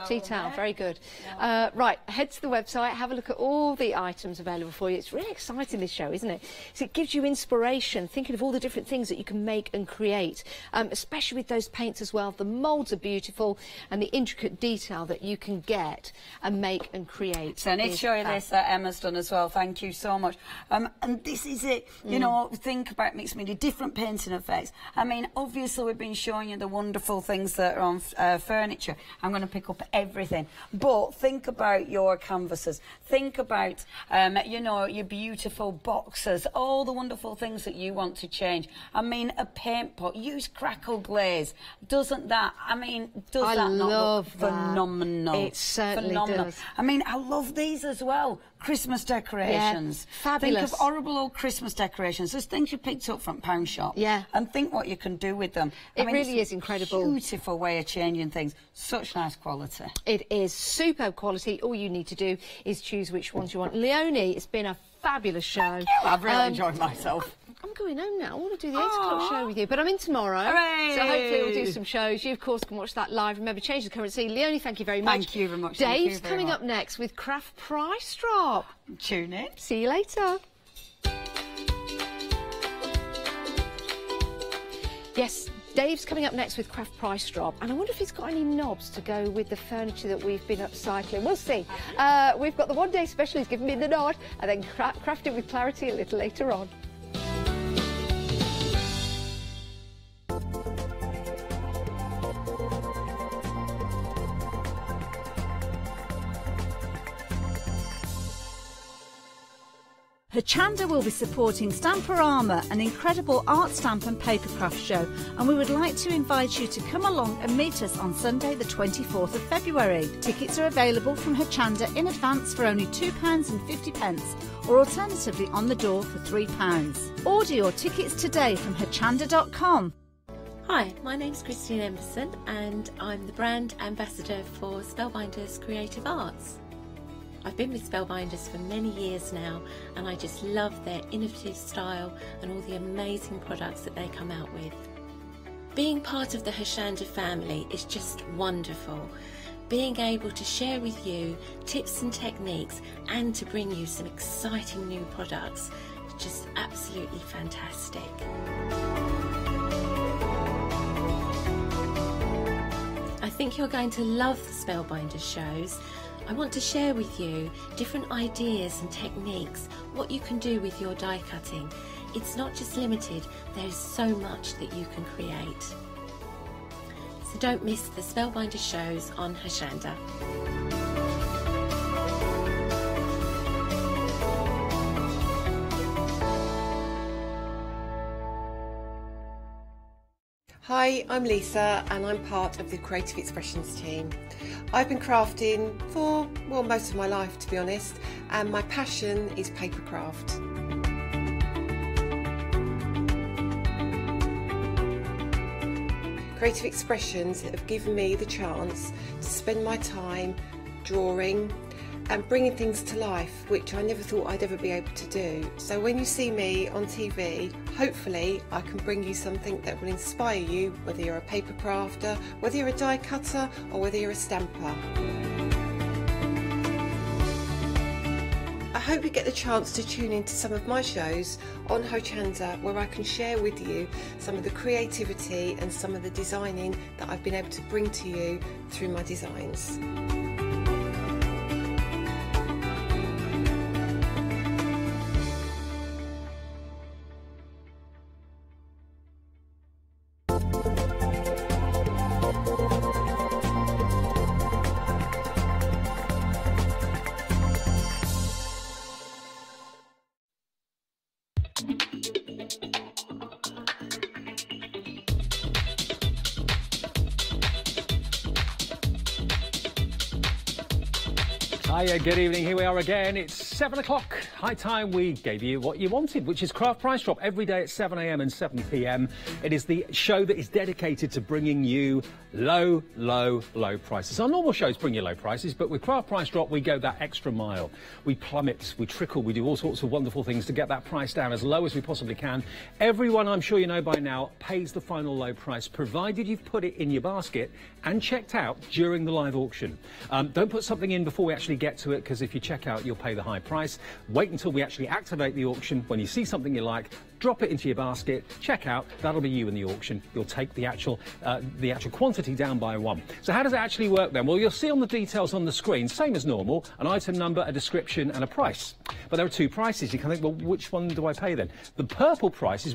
tea towel. Very good. Yeah. Right, head to the website, have a look at all the items available for you. It's really exciting, this show, isn't it? So it gives you inspiration, thinking of all the different things that you can make and create, especially with those paints as well. The moulds are beautiful and the intricate detail that you can get and make and create. So I need to show you this that Emma's done as well. Thank you so much. And this is it. You know, think about mixed media, different painting effects. I mean, obviously we've been showing you the wonderful things that are on furniture. I'm going to pick up everything. But think about your canvases. Think about, you know, your beautiful boxes, all the wonderful things that you want to change. I mean, a paint pot. Use crackle glaze. Doesn't that, I mean, does that not look phenomenal? It certainly does. I mean, I love these as well. Christmas decorations. Yeah, fabulous. Think of horrible old Christmas decorations. There's things you picked up from pound shop. Yeah. And think what you can do with them. It really is incredible. Beautiful way of changing things. Such nice quality. It is superb quality. All you need to do is choose which ones you want. Leonie, it's been a fabulous show. I've really enjoyed myself. I'm going home now. I want to do the 8 o'clock show with you, but I'm in tomorrow. Hooray! So hopefully we'll do some shows. You, of course, can watch that live. Remember, change the currency. Leonie, thank you very much. Thank you very much. Dave's coming up next with Craft Price Drop. Tune in. See you later. Yes, Dave's coming up next with Craft Price Drop, and I wonder if he's got any knobs to go with the furniture that we've been upcycling. We'll see. We've got the one-day special. He's given me the nod, and then craft it with clarity a little later on. Hochanda will be supporting Stamperama, an incredible art stamp and papercraft show, and we would like to invite you to come along and meet us on Sunday the 24th of February. Tickets are available from Hochanda in advance for only £2.50 or alternatively on the door for £3. Order your tickets today from hochanda.com. Hi, my name's Christine Emerson and I'm the brand ambassador for Spellbinders Creative Arts. I've been with Spellbinders for many years now and I just love their innovative style and all the amazing products that they come out with. Being part of the Hochanda family is just wonderful. Being able to share with you tips and techniques and to bring you some exciting new products is just absolutely fantastic. I think you're going to love the Spellbinders shows. I want to share with you different ideas and techniques, what you can do with your die cutting. It's not just limited, there's so much that you can create. So don't miss the Spellbinders shows on Hochanda. Hi, I'm Lisa and I'm part of the Creative Expressions team. I've been crafting for, well, most of my life to be honest, and my passion is papercraft. Creative Expressions have given me the chance to spend my time drawing and bringing things to life, which I never thought I'd ever be able to do. So when you see me on TV, hopefully I can bring you something that will inspire you, whether you're a paper crafter, whether you're a die cutter, or whether you're a stamper. I hope you get the chance to tune into some of my shows on Hochanda, where I can share with you some of the creativity and some of the designing that I've been able to bring to you through my designs. Hiya, good evening. Here we are again. It's 7 o'clock. High time we gave you what you wanted, which is Craft Price Drop every day at 7 a.m. and 7 p.m. It is the show that is dedicated to bringing you low prices. Our normal shows bring you low prices, but with Craft Price Drop, we go that extra mile. We plummet, we trickle, we do all sorts of wonderful things to get that price down as low as we possibly can. Everyone, I'm sure you know by now, pays the final low price, provided you've put it in your basket and checked out during the live auction. Don't put something in before we actually get to it, because if you check out, you'll pay the high price. Wait until we actually activate the auction. When you see something you like, drop it into your basket, check out, that'll be you in the auction. You'll take the actual quantity down by one. So how does it actually work then? Well, you'll see on the details on the screen, same as normal, an item number, a description and a price. But there are two prices. You can think, well, which one do I pay then? The purple price is